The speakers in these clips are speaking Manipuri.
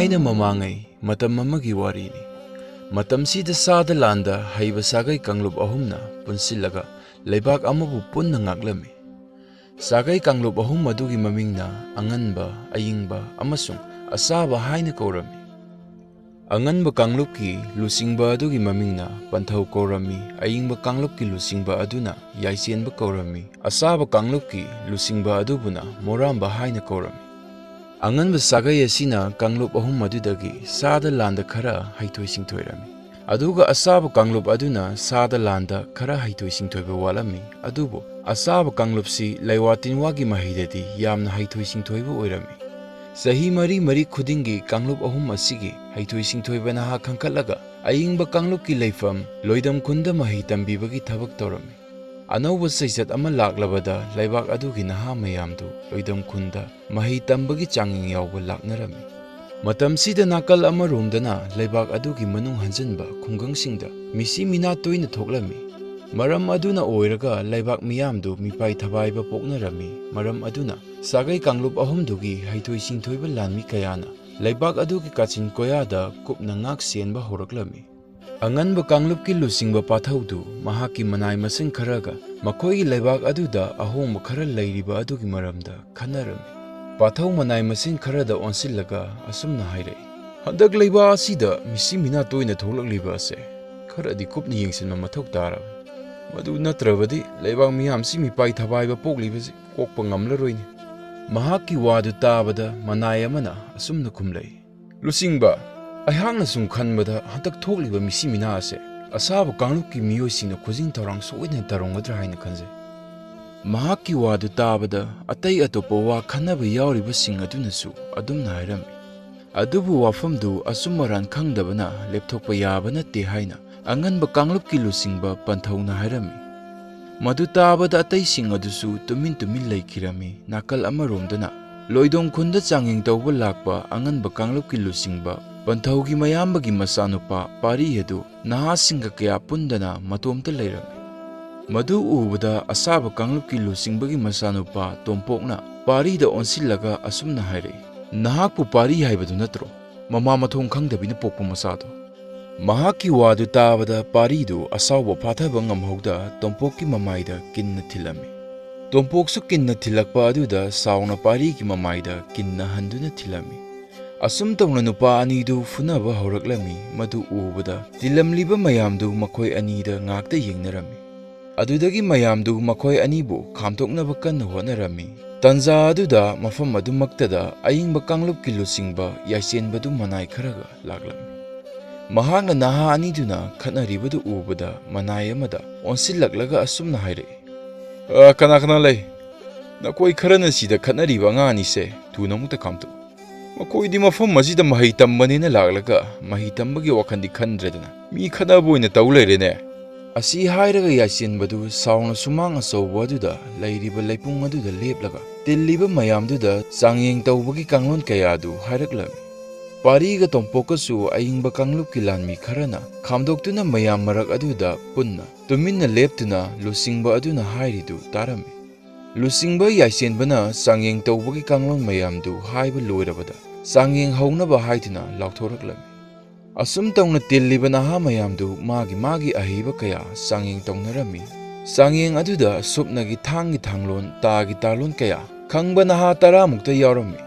Thayna mamangai matam amagi warini. Matamsida sada landa haiba sagai kanglub ahumna punsillaga leibak amabu punna ngaklami. Sagai kanglub ahum adugi mamingna anganba, ayingba amasung asaba haina kaurami. Anganba kanglubki lusingba adugi mamingna panthau kaurami, ayingba kanglubki lusingba aduna yaisienba kaurami, asaba kanglubki lusingba adubuna moramba haina kaurami. Anganba sagai asina kanglub ahum adudagi sada landa khara haitoi singthoirami. Aduga asaba kanglub aduna sada landa khara haitoi singthoiba walami. Adubo asaba kanglubsi laiwatinwagi mahidadi yamna haitoi singthoiba oirami. Sahi mari mari khudingi kanglub ahum asigi haitoi singthoiba naha khangkhatlaga ayingba kanglubki leifam loidam khunda mahi tambibagi thabak tawrami. Anauba saisat ama laklabada laibak adugi naha mayamdu loidam khunda mahi tambagi changing yawba laknarami. Matamsida nakal amaromdana laibak adugi manung hanjanba khungangsingda misi mina toina thoklami. Maram aduna oiraga laibak miyamdu mipai thabaiba poknarami. Maram aduna sagai kanglub ahumdugi haitoi singthoiba lanmi kayana laibak adugi kachin koyada kupna ngak senba horaklami. Anganba kanglubki lusingba pathaudu mahaki manai masing kharaga makhoi laibak aduda ahongba khara leiriba adugi maramda khanarami. Pathau manai masing kharada onsillaga asumna hairei. Handak leiba asida misi mina toina thoklakliba ase kharadi kupna yengsinma mathau tarabani. Madu natrabadi leibak miyamsi mipai thabaiba poklibasi kokpa ngamlaroini. Mahaki wadu tabada manai amana asumna khumlei. Lusingba ayhangna sum khanbada hantak thokliba misi mina ase asaba kanglubki miyoisingna khujing tharang soina tarongadra haina khanjai. Mahaki wadu tabada atai atopa wa khanaba yauribasing adunasu adumna hairami. Adubu wafamdu asumaran khangdabana lepthokpa yaba natte haina anganba kanglubki lusingba panthauna hairami. Madu tabada ataising adusu tumin leikirami. Nakal amaromdana loidong khunda changing tawba lakpa anganba kanglubki lusingba panthaugi mayambagi masanupa pari edu nahasinga kaya pundana matomta leirami. Madu ubada asaba kanglubki lusingbagi masanupa tompokna parida onsillaga asumna hairei. Nahakpu pari haibadu natro mama mathong khangdabina pokpa masado. Mahaki wadu tabada paridu asawba phathaba ngamhauda tompokki mamaida kinna thilami. Tompoksu kinna thilakpa aduda sauna parigi mamaida kinna handuna thilami. Asum tawna nupa anidu funaba horaklami. Madu ubada tilamliba mayamdu makhoi anida ngakta yengnarami. Adudagi mayamdu makhoi anibu khamtoknaba kanna hotnarami. Tanja aduda mafam adumaktada ayingba kanglubki lusingba yaisenbadu manai kharaga laklami. Mahakna naha aniduna khatnaribadu ubada manai amada onsillaklaga asumna hairei. Kana kana lei nakoi kharana sida khatnariba anganise tunamukta khamtu. Makoidi mafam asida mahi tambanina laklaga mahi tambagi wakhandi khandredana mi khanaba oina taw leirene. Asi hairaga yaisenbadu sauna sumang asauba aduda leiriba leipung aduda leplaga tilliba mayamduda changyeng tawbagi kanglon kayadu hairaklami. Pariga tompokasu ayingba kanglubki lanmi kharana khamdoktuna mayam marak aduda punna tuminna leptuna lusingba aduna hairidu tarami. Lusingba yaisenbana changyeng tawbagi kanglon mayamdu haiba loirabada changyeng haunaba haituna lauthoraklami. Asum tawna tilliba naha mayamdu magi ahiba kaya changyeng tawnarami. Changyeng aduda supnagi thangi thanglon tagi talon kaya khangba naha taramukta yaurami.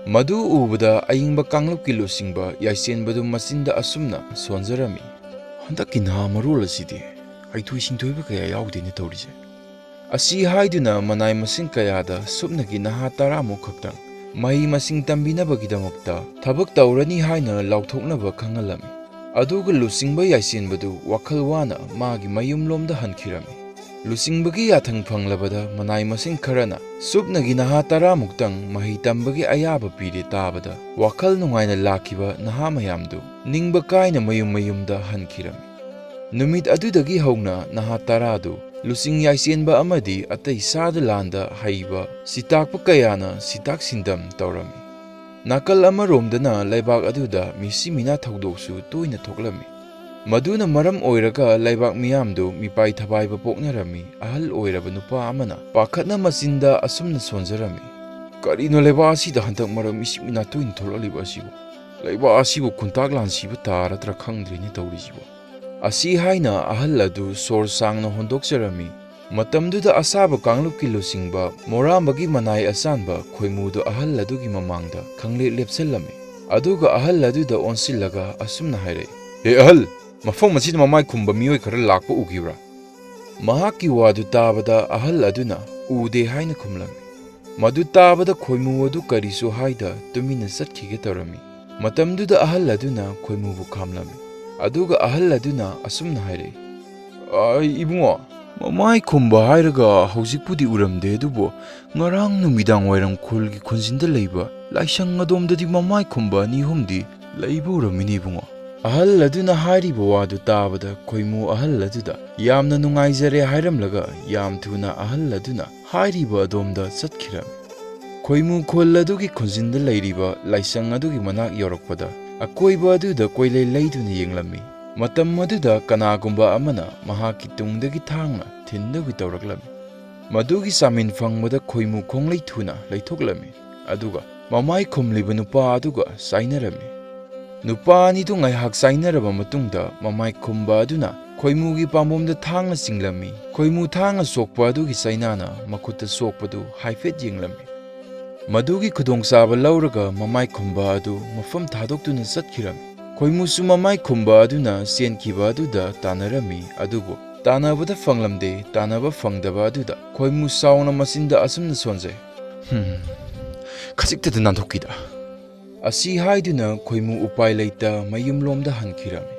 Madu ubada ayingba kanglubki lusingba yaisenbadu masinda asumna sonjarami. Handaki naha marol asidi haithoi singthoiba kaya yaudene tawrise. Asi haiduna manai masing kayada supnagi naha taramuk khaktang mahi masing tambinabagidamukta thabak tawrani haina lauthoknaba khangalami. Aduga lusingba yaisenbadu wakhal wana magi mayumlomda hankhirami. Lusingbagi yathang phanglabada manai masing kharana supnagi naha taramuktang mahi tambagi ayaba pire tabada wakhal nungaina lakiba naha mayamdu ningba kaina mayumda hankhirami. Numit adudagi hauna naha taradu lusing yaisenba amadi atai sada landa haiba sitakpa kayana sitak sindam tawrami. Nakal amaromdana laibak aduda misi mina thawdoksu toina thoklami. Maduna maram oiraga laibak miyamdu mipai thabaiba poknarami. Ahal oiraba nupa amana pakhatna masinda asumna sonjarami. Karino leba asida hantak maram isi mina toina tholaliba asibu Leiba asibu kuntak lan sibu taradra khangdrini tawrisibu. Asi haina ahal adu sor sangna hondokjarami. Matamduda asaba kanglupki lusingba morambagi manai asanba khoimudu ahal adugi mamangda khangle lepsellami. Aduga ahal aduda onsillaga asumna haire. He ahal, mafong masid mamai khumba mioi khara lakpa ugibra. Mahaki wadu tabada ahal aduna ude haina khumlami. Madu tabada khoimu adu karisu haida tumina satkhige tarami. Matamduda ahal aduna khoimubu khamlami. Aduga ahal aduna asumna haire. Ai ibungo, mamai khumba hairaga haujikpudi uramde adubo ngarang numidang wairang khulgi khunjinda leiba laisang adomdadi mamai khumba ni humdi leiba uramini ibungo. Ahal aduna hairiba wadu tabada khoimu ahal aduda yamna nungaijare hairamlaga yam thuna ahal aduna hairiba adomda chatkhiram. Khoimu khol adugi khunjinda leiriba laisang adugi manak yorakpada akoiba aduda koilei leiduna yenglami. Matam aduda kanagumba amana mahaki tungdagi thangna thindagi tawraklami. Madugi samin fangmada khoimu khonglei thuna leithoklami. Aduga mamai khumliba nupa aduga sainarami. Nupa anidu ngaihak sainaraba matungda mamai khumba aduna khoimugi pambomda thangna singlami. Khoimu thangna sokpa adugi sainana makutta sokpadu haifet yenglami. Madugi khudongchaba lauraga mamai khumba adu mafam thadokduna chatkirami. Khoimusu mamai khumba aduna senkhiba aduda tanarami adubo tanabada fanglamde tanaba fangdaba aduda khoimu sauna masinda asumna sonjai. Khajiktada nanthokida. Asi haiduna khoimu upai leita mayumlomda hankirami.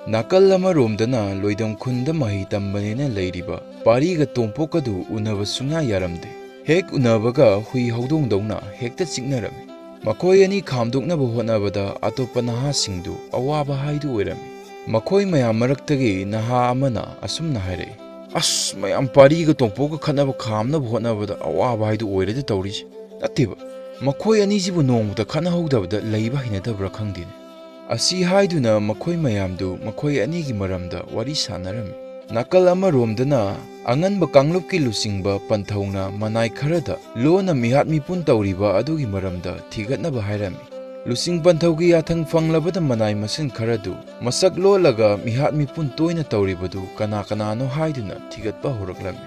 Nakal amaromdana loidam khunda mahi tambanena leiriba pariga tompokadu unaba sungya yaramde. Hek unabaga hui haudongdongna hekta chiknarami. Makoi ani khamdoknaba hotnabada atopa nahasingdu awaba haidu oirami. Makoi mayam maraktagi naha amana asumna haire. As mayam pariga tongpoka khatnaba khamnaba hotnabada awaba haidu oirade tawrisi. Nateba makoi anijibu nongmuda khatnahogdabada leiba hinadabra khangdine. Asi haiduna makoi mayamdu makoi anigi maramda wari sanarami. Nakal amaromdana anganba kanglupki lusingba panthauna manai kharada lona mihat mipun tawriba adugi maramda thigatnaba hairami. Lusing panthaugi yathang fanglabada manai masin kharadu masak lolaga mihat mipun toina tawribadu kana kanano haiduna thigatpa horaklami.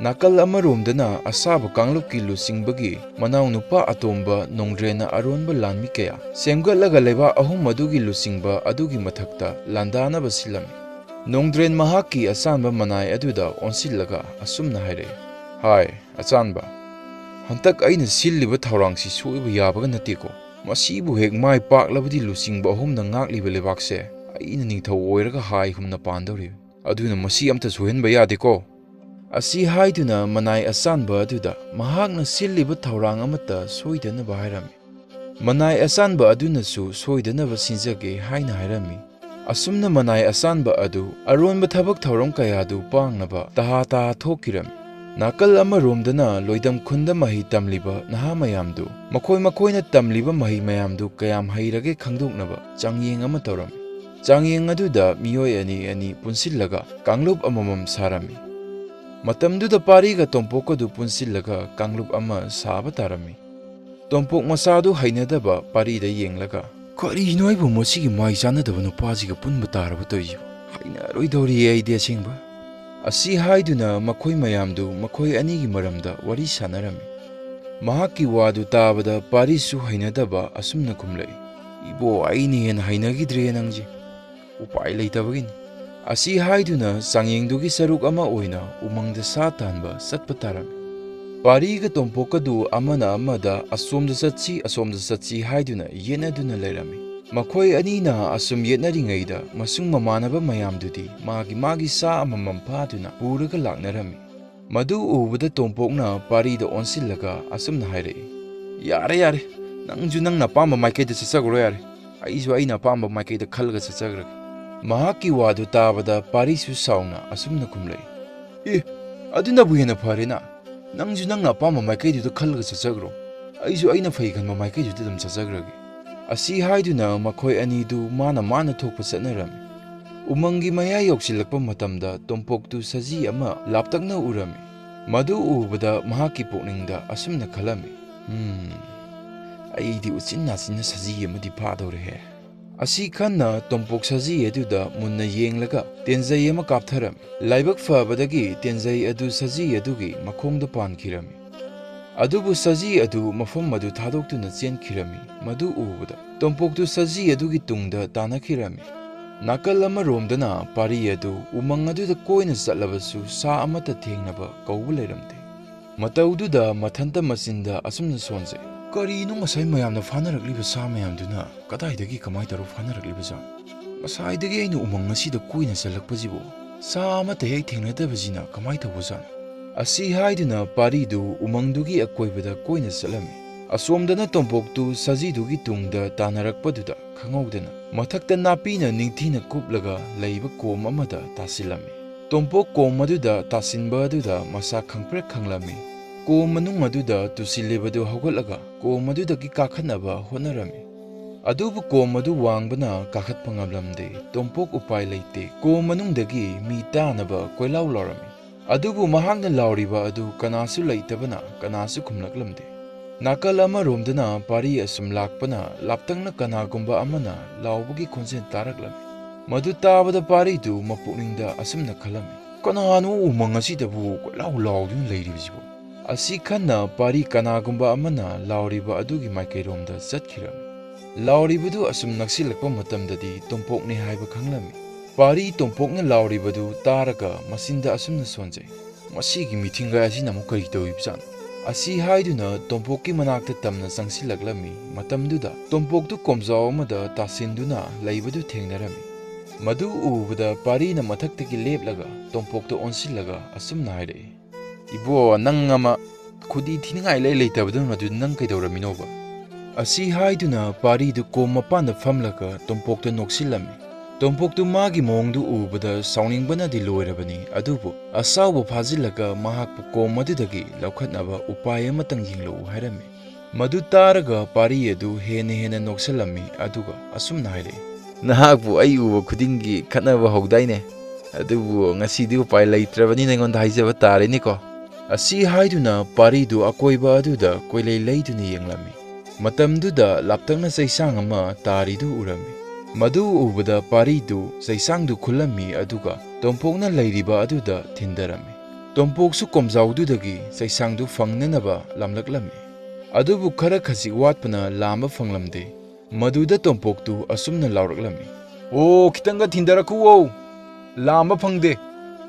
Nakal amaromdana asaba kanglupki lusingbagi manaw nupa atomba nongdrena aronba lanmi kaya semgatlaga leba ahum adugi lusingba adugi mathakta landanaba silami. Nongdren mahaki asanba manai aduda onsillaga asumna haire. Hai, achanba. Hantak aina silliba thaurangsi soiba yabaga nateko. Masibu hek mai paklabadi lusingba ahumna ngakliba lebakse aina ningthau oiraga hai humna pandori. Aduna masi amta sohenba yadeko. Asi haiduna manai asanba aduda mahakna silliba thaurang amata soidanaba hairami. Manai asanba adunasu soidanaba sinjage haina hairami. Asumna manai asanba adu aronba thabak thauram kayadu pangnaba taha thokirami. Nakal amaromdana loidam khunda mahi tamliba naha mayamdu makoina tamliba mahi mayamdu kayam hairage khangdoknaba changyeng ama tawrami. Changyeng aduda miyoi ani punsillaga kanglup amamam sarami. Matamduda pariga tompokadu punsillaga kanglup ama saba tarami. Tompok masadu hainadaba parida yenglaga Karino aibu masigi mai chanadaba nupasiga punba taraba toijibu hainaroidori aidi asengba. Asi haiduna makoi mayamdu makoi anigi maramda wari sanarami. Mahaki wadu tabada parisu hainadaba asumna kumlai. Ibo aini hen hainagidre nangji upai leitabagini. Asi haiduna changyengdugi saruk ama oina umangda sa tanba satpa tarami. Pariga tompokadu amana amada asomda satsi haiduna yenaduna leirami. Makoi anina asum yetnaringaida masung mamanaba mayamdudi magi sa amamam paduna puraga laknarami. Madu ubada tompokna parida onsillaga asumna haire. Yare nangju nangna pamba maikaida chatsagro yare. Aisu aina pamba maikaida khalga chatsagrage. Mahaki wadu tabada parisu sauna asumna kumlai. Adunabu hena pharena. Nangju nangna apamba maikaiduda khalga chatsagro aisu aina faiganba maikaiduda dum chatsagrage. Asi haiduna makoi anidu mana thokpa chatnarami. Umangi maya yoksilakpa matamda tompoktu saji ama laptakna urami. Madu ubada mahaki pokningda asumna khalami. ꯑꯩꯗꯤ ꯎꯆꯤꯟ ꯅꯥꯆꯤꯟꯅ ꯁꯖꯤ ꯑꯃꯗꯤ ꯐꯥꯗꯧꯔꯦꯍꯦ꯫ ꯑꯁꯤ ꯈꯟꯅ ꯇꯣꯝꯄꯣꯛ ꯁꯖꯤ ꯑꯗꯨꯗ ꯃꯨꯟꯅ ꯌꯦꯡꯂꯒ ꯇꯦꯟꯖꯩ ꯑꯃ ꯀꯥꯞꯊꯔꯝꯃꯤ꯫ ꯂꯥꯏꯕꯛ ꯐꯕꯗꯒꯤ ꯇꯦꯟꯖꯩ ꯑꯗꯨ ꯁꯖꯤ ꯑꯗꯨꯒꯤ ꯃꯈꯣꯡꯗ ꯄꯥꯟꯈꯤꯔꯝꯃꯤ꯫ ꯑꯗꯨꯕꯨ ꯁꯖꯤ ꯑꯗꯨ ꯃꯐꯝ ꯑꯗꯨ ꯊꯥꯗꯣꯛꯇꯨꯅ ꯆꯦꯟꯈꯤꯔꯝꯃꯤ꯫ ꯃꯗꯨ ꯎꯕꯗ ꯇꯣꯝꯄꯣꯛꯇꯨ ꯁꯖꯤ ꯑꯗꯨꯒꯤ ꯇꯨꯡꯗ ꯇꯥꯟꯅꯈꯤꯔꯝꯃꯤ꯫ ꯅꯥꯀꯜ ꯑꯃꯔꯣꯝꯗꯅ ꯄꯥꯔꯤ ꯑꯗꯨ ꯎꯃꯪ ꯑꯗꯨꯗ ꯀꯣꯏꯅ ꯆꯠꯂꯕꯁꯨ ꯁꯥ ꯑꯃꯠꯇ ꯊꯦꯡꯅꯕ ꯀꯧꯕ ꯂꯩꯔꯝꯗꯦ꯫ ꯃꯇꯧꯗꯨꯗ ꯃꯊꯟꯇ ꯃꯆꯤꯟꯗ ꯑꯁꯨꯝꯅ ꯁꯣꯟꯖꯩ, ꯀꯔꯤꯅꯣ ꯉꯁꯥꯏ ꯃꯌꯥꯝꯅ ꯐꯥꯅꯔꯛꯂꯤꯕ ꯁꯥ ꯃꯌꯥꯝꯗꯨꯅ ꯀꯗꯥꯏꯗꯒꯤ ꯀꯃꯥꯏ ꯇꯧꯔ ꯐꯥꯅꯔꯛꯂꯤꯕꯖꯥꯠꯅꯣ? ꯉꯁꯥꯏꯗꯒꯤ ꯑꯩꯅ ꯎꯃꯪ ꯑꯁꯤꯗ ꯀꯣꯏꯅ ꯆꯠꯂꯛꯄꯁꯤꯕꯨ ꯁꯥ ꯑꯃꯠꯇ ꯍꯦꯛ ꯊꯦꯡꯅꯗꯕꯁꯤꯅ ꯀꯃꯥꯏ ꯇꯧꯕꯖꯥꯠꯅꯣ? ꯑꯁꯤ ꯍꯥꯏꯗꯨꯅ ꯄꯥꯔꯤꯗꯨ ꯎꯃꯪꯗꯨꯒꯤ ꯑꯀꯣꯏꯕꯗ ꯀꯣꯏꯅ ꯆꯠꯂꯝꯃꯤ꯫ ꯑꯁꯣꯝꯗꯅ ꯇꯣꯝꯄꯣꯛꯇꯨ ꯁꯖꯤꯗꯨꯒꯤ ꯇꯨꯡꯗ ꯇꯥꯟꯅꯔꯛꯄꯗꯨꯗ ꯈꯪꯍꯧꯗꯅ ꯃꯊꯛꯇ ꯅꯥꯄꯤꯅ ꯅꯤꯡꯊꯤꯅ ꯀꯨꯞꯂꯒ ꯂꯩꯕ ꯀꯣꯝ ꯑꯃꯗ ꯇꯥꯁꯤꯜꯂꯝꯃꯤ꯫ ꯇꯣꯝꯄꯣꯛ ꯀꯣꯝ ꯑꯗꯨꯗ ꯇꯥꯁꯤꯟꯕ ꯑꯗꯨꯗ ꯃꯁꯥ ꯈꯪꯄ꯭ꯔꯦꯛ ꯈꯪꯂꯝꯃꯤ꯫ ꯀꯣꯝ ꯃꯅꯨꯡ ꯑꯗꯨꯗ ꯇꯨꯁꯤꯜꯂꯤꯕꯗꯨ ꯍꯧꯒꯠꯂꯒ ꯀꯣꯝ ꯑꯗꯨꯗꯒꯤ ꯀꯥꯈꯠꯅꯕ ꯍꯣꯠꯅꯔꯝꯃꯤ꯫ ꯑꯗꯨꯕꯨ ꯀꯣꯝ ꯑꯗꯨ ꯋꯥꯡꯕꯅ ꯀꯥꯈꯠꯄ ꯉꯝꯂꯝꯗꯦ꯫ ꯇꯣꯝꯄꯣꯛ ꯎꯄꯥꯏ ꯂꯩꯇꯦ ꯀꯣꯝ ꯃꯅꯨꯡꯗꯒꯤ ꯃꯤ ꯇꯥꯅꯕ ꯀꯣꯏꯂꯥꯎ ꯂꯥꯎꯔꯝꯃꯤ꯫ ꯑꯗꯨꯕꯨ ꯃꯍꯥꯛꯅ ꯂꯥꯎꯔꯤꯕ ꯑꯗꯨ ꯀꯅꯥꯁꯨ ꯂꯩꯇꯕꯅ ꯀꯅꯥꯁꯨ ꯈꯨꯝꯂꯛꯂꯝꯗꯦ꯫ ꯅꯥꯀꯜ ꯑꯃꯔꯣꯝꯗꯅ ꯄꯥꯔꯤ ꯑꯁꯨꯝ ꯂꯥꯛꯄꯅ ꯂꯥꯞꯇꯛꯅ ꯀꯅꯥꯒꯨꯝꯕ ꯑꯃꯅ ꯂꯥꯎꯕꯒꯤ ꯈꯣꯟꯖꯦꯜ ꯇꯥꯔꯛꯂꯝꯃꯤ꯫ ꯃꯗꯨ ꯇꯥꯕꯗ ꯄꯥꯔꯤꯗꯨ ꯃꯄꯨꯛꯅꯤꯡꯗ ꯑꯁꯨꯝꯅ ꯈꯜꯂꯝꯃꯤ, ꯀꯅꯥꯅꯣ ꯎꯃꯪ ꯑꯁꯤꯗꯕꯨ ꯀꯣꯏꯂꯥꯎ ꯂꯥꯎꯗꯨꯅ ꯂꯩꯔꯤꯕꯁꯤꯕꯨ? ꯑꯁꯤ ꯈꯟꯅ ꯄꯥꯔꯤ ꯀꯅꯥꯒꯨꯝꯕ ꯑꯃꯅ ꯂꯥꯎꯔꯤꯕ ꯑꯗꯨꯒꯤ ꯃꯥꯏꯀꯩꯔꯣꯝꯗ ꯆꯠꯈꯤꯔꯝꯃꯤ꯫ ꯂꯥꯎꯔꯤꯕꯗꯨ ꯑꯁꯨꯝ ꯅꯛꯁꯤꯜꯂꯛꯄ ꯃꯇꯝꯗꯗꯤ ꯇꯣꯝꯄꯣꯛꯅꯤ ꯍꯥꯏꯕ ꯈꯪꯂꯝꯃꯤ꯫ ꯄꯥꯔꯤ ꯇꯣꯝꯄꯣꯛꯅ ꯂꯥꯎꯔꯤꯕꯗꯨ ꯇꯥꯔꯒ ꯃꯆꯤꯟꯗ ꯑꯁꯨꯝꯅ ꯁꯣꯟꯖꯩ, ꯃꯁꯤꯒꯤ ꯃꯤꯊꯤꯡꯒꯥꯏ ꯑꯁꯤꯅ ꯑꯃꯨꯛ ꯀꯔꯤ ꯇꯧꯔꯤꯕꯖꯥꯠꯅꯣ? ꯑꯁꯤ ꯍꯥꯏꯗꯨꯅ ꯇꯣꯝꯄꯣꯛꯀꯤ ꯃꯅꯥꯛꯇ ꯇꯝꯅ ꯆꯪꯁꯤꯜꯂꯛꯂꯝꯃꯤ꯫ ꯃꯇꯝꯗꯨꯗ ꯇꯣꯝꯄꯣꯛꯇꯨ ꯀꯣꯝꯖꯥꯎ ꯑꯃꯗ ꯇꯥꯁꯤꯟꯗꯨꯅ ꯂꯩꯕꯗꯨ ꯊꯦꯡꯅꯔꯝꯃꯤ꯫ ꯃꯗꯨ ꯎꯕꯗ ꯄꯥꯔꯤꯅ ꯃꯊꯛꯇꯒꯤ ꯂꯦꯞꯂꯒ ꯇꯣꯝꯄꯣꯛꯇ ꯑꯣꯟꯁꯤꯜꯂꯒ ꯑꯁꯨꯝꯅ ꯍꯥꯏꯔꯛꯏ, ꯏꯕꯣ ꯅꯪ ꯑꯃ ꯈꯨꯗꯤ ꯊꯤꯅꯤꯡꯉꯥꯏ ꯂꯩ ꯂꯩꯇꯕꯗꯨ ꯃꯗꯨ ꯅꯪ ꯀꯩꯗꯧꯔꯝꯃꯤꯅꯣꯕ? ꯑꯁꯤ ꯍꯥꯏꯗꯨꯅ ꯄꯥꯔꯤꯗꯨ ꯀꯣꯝ ꯃꯄꯥꯟꯗ ꯐꯝꯂꯒ ꯇꯣꯝꯄꯣꯛꯇ ꯅꯣꯛꯁꯤꯜꯂꯝꯃꯤ꯫ ꯇꯣꯝꯄꯣꯛꯇꯨ ꯃꯥꯒꯤ ꯃꯑꯣꯡꯗꯨ ꯎꯕꯗ ꯁꯥꯎꯅꯤꯡꯕꯅꯗꯤ ꯂꯣꯏꯔꯕꯅꯤ꯫ ꯑꯗꯨꯕꯨ ꯑꯁꯥꯎꯕ ꯐꯥꯖꯤꯜꯂꯒ ꯃꯍꯥꯛꯄꯨ ꯀꯣꯝ ꯑꯗꯨꯗꯒꯤ ꯂꯧꯈꯠꯅꯕ ꯎꯄꯥꯏ ꯑꯃꯇꯪ ꯌꯦꯡꯂꯛꯎ ꯍꯥꯏꯔꯝꯃꯤ꯫ ꯃꯗꯨ ꯇꯥꯔꯒ ꯄꯥꯔꯤ ꯑꯗꯨ ꯍꯦꯟꯅ ꯅꯣꯛꯁꯜꯂꯝꯃꯤ꯫ ꯑꯗꯨꯒ ꯑꯁꯨꯝꯅ ꯍꯥꯏꯔꯛꯏ, ꯅꯍꯥꯛꯄꯨ ꯑꯩ ꯎꯕ ꯈꯨꯗꯤꯡꯒꯤ ꯈꯠꯅꯕ ꯍꯧꯗꯥꯏꯅꯦ? ꯑꯗꯨꯕꯨ ꯉꯁꯤꯗꯤ ꯎꯄꯥꯏ ꯂꯩꯇ꯭ꯔꯕꯅꯤꯅ ꯑꯩꯉꯣꯟꯗ ꯍꯥꯏꯖꯕ ꯇꯥꯔꯦꯅꯦꯀꯣ? ꯑꯁꯤ ꯍꯥꯏꯗꯨꯅ ꯄꯥꯔꯤꯗꯨ ꯑꯀꯣꯏꯕ ꯑꯗꯨꯗ ꯀꯣꯏꯂꯩ ꯂꯩꯗꯨꯅ ꯌꯦꯡꯂꯝꯃꯤ꯫ ꯃꯇꯝꯗꯨꯗ ꯂꯥꯞꯇꯛꯅ ꯆꯩꯁꯥꯡ ꯑꯃ ꯇꯥꯔꯤꯗꯨ ꯎꯔꯝꯃꯤ꯫ ꯃꯗꯨ ꯎꯕꯗ ꯄꯥꯔꯤꯗꯨ ꯆꯩꯁꯥꯡꯗꯨ ꯈꯨꯜꯂꯝꯃꯤ ꯑꯗꯨꯒ ꯇꯣꯝꯄꯣꯛꯅ ꯂꯩꯔꯤꯕ ꯑꯗꯨꯗ ꯊꯤꯟꯗꯔꯝꯃꯤ꯫ ꯇꯣꯝꯄꯣꯛꯁꯨ ꯀꯣꯝꯖꯥꯎꯗꯨꯗꯒꯤ ꯆꯩꯁꯥꯡꯗꯨ ꯐꯪꯅꯅꯕ ꯂꯥꯝꯂꯛꯂꯝꯃꯤ꯫ ꯑꯗꯨꯕꯨ ꯈꯔ ꯈꯖꯤꯛ ꯋꯥꯠꯄꯅ ꯂꯥꯝꯕ ꯐꯪꯂꯝꯗꯦ꯫ ꯃꯗꯨꯗ ꯇꯣꯝꯄꯣꯛꯇꯨ ꯑꯁꯨꯝꯅ ꯂꯥꯎꯔꯛꯂꯝꯃꯤ, ꯑꯣ ꯈꯤꯇꯪꯒ ꯊꯤꯟꯗꯔꯛꯈꯨꯋꯣ, ꯂꯥꯝꯕ ꯐꯪꯗꯦ꯫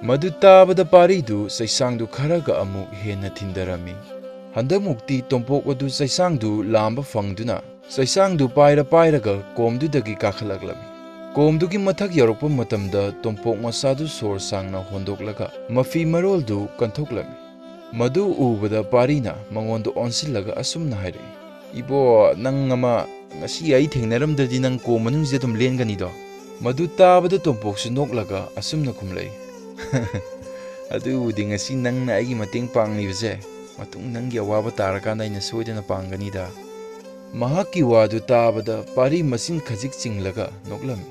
ꯃꯗꯨ ꯇꯥꯕꯗ ꯄꯥꯔꯤꯗꯨ ꯆꯩꯁꯥꯡꯗꯨ ꯈꯔꯒ ꯑꯃꯨꯛ ꯍꯦꯟꯅ ꯊꯤꯟꯗꯔꯝꯃꯤ꯫ ꯍꯟꯗꯛꯃꯨꯛꯇꯤ ꯇꯣꯝꯄꯣꯛ ꯑꯗꯨ ꯆꯩꯁꯥꯡꯗꯨ ꯂꯥꯝꯕ ꯐꯪꯗꯨꯅ ꯆꯩꯁꯥꯡꯗꯨ ꯄꯥꯏꯔꯒ ꯀꯣꯝꯗꯨꯗꯒꯤ ꯀꯥꯈꯠꯂꯛꯂꯝꯃꯤ꯫ ꯀꯣꯝꯗꯨꯒꯤ ꯃꯊꯛ ꯌꯧꯔꯛꯄ ꯃꯇꯝꯗ ꯇꯣꯝꯄꯣꯛ ꯃꯆꯥꯗꯨ ꯁꯣꯔ ꯁꯥꯡꯅ ꯍꯣꯟꯗꯣꯛꯂꯒ ꯃꯐꯤ ꯃꯔꯣꯜꯗꯨ ꯀꯟꯊꯣꯛꯂꯝꯃꯤ꯫ ꯃꯗꯨ ꯎꯕꯗ ꯄꯥꯔꯤꯅ ꯃꯉꯣꯟꯗ ꯑꯣꯟꯁꯤꯜꯂꯒ ꯑꯁꯨꯝꯅ ꯍꯥꯏꯔꯛꯏ, ꯏꯕꯣ ꯅꯪ ꯑꯃ ꯉꯁꯤ ꯑꯩ ꯊꯦꯡꯅꯔꯝꯗ꯭ꯔꯗꯤ ꯅꯪ ꯀꯣꯝ ꯃꯅꯨꯡꯁꯤꯗ ꯑꯗꯨꯝ ꯂꯦꯟꯒꯅꯤꯗꯣ? ꯃꯗꯨ ꯇꯥꯕꯗ ꯇꯣꯝꯄꯣꯛꯁꯨ ꯅꯣꯛꯂꯒ ꯑꯁꯨꯝꯅ ꯈꯨꯝꯂꯛꯏ, ꯑꯗꯨꯕꯨꯗꯤ ꯉꯁꯤ ꯅꯪꯅ ꯑꯩꯒꯤ ꯃꯇꯦꯡ ꯄꯥꯡꯂꯤꯕꯁꯦ ꯃꯇꯨꯡ ꯅꯪꯒꯤ ꯑꯋꯥꯕ ꯇꯥꯔꯀꯥꯟꯗ ꯑꯩꯅ ꯁꯣꯏꯗꯅ ꯄꯥꯡꯒꯅꯤꯗ꯫ ꯃꯍꯥꯛꯀꯤ ꯋꯥꯗꯨ ꯇꯥꯕꯗ ꯄꯥꯔꯤ ꯃꯆꯤꯟ ꯈꯖꯤꯛ ꯆꯤꯡꯂꯒ ꯅꯣꯛꯂꯝꯃꯤ꯫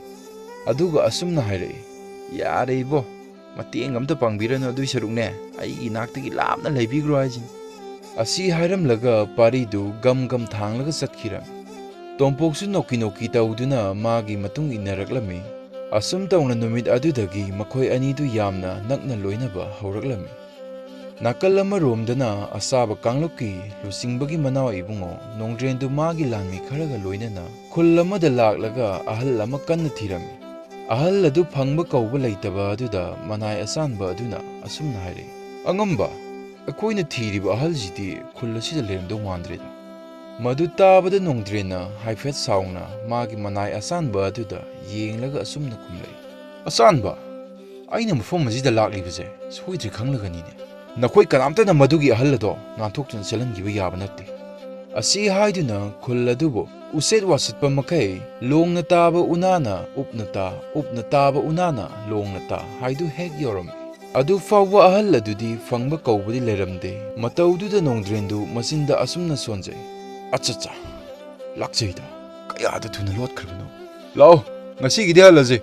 ꯑꯗꯨꯒ ꯑꯁꯨꯝꯅ ꯍꯥꯏꯔꯛꯏ, ꯌꯥꯔꯦ ꯏꯕꯣ, ꯃꯇꯦꯡ ꯑꯝꯇ ꯄꯥꯡꯕꯤꯔꯅꯨ, ꯑꯗꯨꯏ ꯁꯔꯨꯛꯅꯦ ꯑꯩꯒꯤ ꯅꯥꯛꯇꯒꯤ ꯂꯥꯞꯅ ꯂꯩꯕꯤꯈ꯭ꯔꯣ ꯍꯥꯏꯁꯤꯅꯤ꯫ ꯑꯁꯤ ꯍꯥꯏꯔꯝꯂꯒ ꯄꯥꯔꯤꯗꯨ ꯒꯝ ꯊꯥꯡꯂꯒ ꯆꯠꯈꯤꯔꯝꯃꯤ꯫ ꯇꯣꯝꯄꯣꯛꯁꯨ ꯅꯣꯛꯀꯤ ꯇꯧꯗꯨꯅ ꯃꯥꯒꯤ ꯃꯇꯨꯡ ꯏꯟꯅꯔꯛꯂꯝꯃꯤ꯫ ꯑꯁꯨꯝ ꯇꯧꯅ ꯅꯨꯃꯤꯠ ꯑꯗꯨꯗꯒꯤ ꯃꯈꯣꯏ ꯑꯅꯤꯗꯨ ꯌꯥꯝꯅ ꯅꯛꯅ ꯂꯣꯏꯅꯕ ꯍꯧꯔꯛꯂꯝꯃꯤ꯫ ꯅꯥꯀꯜ ꯑꯃꯔꯣꯝꯗꯅ ꯑꯆꯥꯕ ꯀꯥꯡꯂꯨꯞꯀꯤ ꯂꯨꯆꯤꯡꯕꯒꯤ ꯃꯅꯥꯎ ꯏꯕꯨꯡꯉꯣ ꯅꯣꯡꯗ꯭ꯔꯦꯟꯗꯨ ꯃꯥꯒꯤ ꯂꯥꯟꯃꯤ ꯈꯔꯒ ꯂꯣꯏꯅꯅ ꯈꯨꯜ ꯑꯃꯗ ꯂꯥꯛꯂꯒ ꯑꯍꯜ ꯑꯃ ꯀꯟꯅ ꯊꯤꯔꯝꯃꯤ꯫ ꯑꯍꯜ ꯑꯗꯨ ꯐꯪꯕ ꯀꯧꯕ ꯂꯩꯇꯕ ꯑꯗꯨꯗ ꯃꯅꯥꯏ ꯑꯆꯥꯟꯕ ꯑꯗꯨꯅ ꯑꯁꯨꯝꯅ ꯍꯥꯏꯔꯛꯏ, ꯑꯉꯝꯕ, ꯑꯩꯈꯣꯏꯅ ꯊꯤꯔꯤꯕ ꯑꯍꯜꯁꯤꯗꯤ ꯈꯨꯜ ꯑꯁꯤꯗ ꯂꯩꯔꯝꯗꯧ ꯃꯥꯟꯗ꯭ꯔꯦꯗ꯫ ꯃꯗꯨ ꯇꯥꯕꯗ ꯅꯣꯡꯗ꯭ꯔꯦꯟꯅ ꯍꯥꯏꯐꯦꯠ ꯁꯥꯎꯅ ꯃꯥꯒꯤ ꯃꯅꯥꯏ ꯑꯆꯥꯟꯕ ꯑꯗꯨꯗ ꯌꯦꯡꯂꯒ ꯑꯁꯨꯝꯅ ꯈꯨꯝꯂꯛꯏ, ꯑꯆꯥꯟꯕ, ꯑꯩꯅ ꯃꯐꯝ ꯑꯁꯤꯗ ꯂꯥꯛꯂꯤꯕꯁꯦ ꯁꯣꯏꯗ꯭ꯔꯦ ꯈꯪꯂꯒꯅꯤꯅꯦ꯫ ꯅꯈꯣꯏ ꯀꯅꯥꯝꯇꯅ ꯃꯗꯨꯒꯤ ꯑꯍꯜ ꯑꯗꯣ ꯅꯥꯟꯊꯣꯛꯇꯨꯅ ꯆꯦꯜꯍꯟꯈꯤꯕ ꯌꯥꯕ ꯅꯠꯇꯦ꯫ ꯑꯁꯤ ꯍꯥꯏꯗꯨꯅ ꯈꯨꯜ ꯑꯗꯨꯕꯨ ꯎꯆꯦꯠ ꯋꯥꯆꯠꯄ ꯃꯈꯩ ꯂꯣꯡꯅ ꯇꯥꯕ ꯎꯅꯥꯅ ꯎꯞꯅ ꯇꯥ, ꯎꯞꯅ ꯇꯥꯕ ꯎꯅꯥꯅ ꯂꯣꯡꯅ ꯇꯥ ꯍꯥꯏꯗꯨ ꯍꯦꯛ ꯌꯧꯔꯝꯃꯤ꯫ ꯑꯗꯨ ꯐꯥꯎꯕ ꯑꯍꯜ ꯑꯗꯨꯗꯤ ꯐꯪꯕ ꯀꯧꯕꯗꯤ ꯂꯩꯔꯝꯗꯦ꯫ ꯃꯇꯧꯗꯨꯗ ꯅꯣꯡꯗ꯭ꯔꯦꯟꯗꯨ ꯃꯆꯤꯟꯗ ꯑꯁꯨꯝꯅ ꯁꯣꯟꯖꯩ, ꯑꯆꯆꯥ, ꯂꯥꯛꯆꯩꯗ, ꯀꯌꯥꯗ ꯊꯨꯅ ꯂꯣꯠꯈ꯭ꯔꯕꯅꯣ, ꯂꯥꯛꯑꯣ ꯉꯁꯤꯒꯤꯗꯤ ꯍꯜꯂꯁꯤ꯫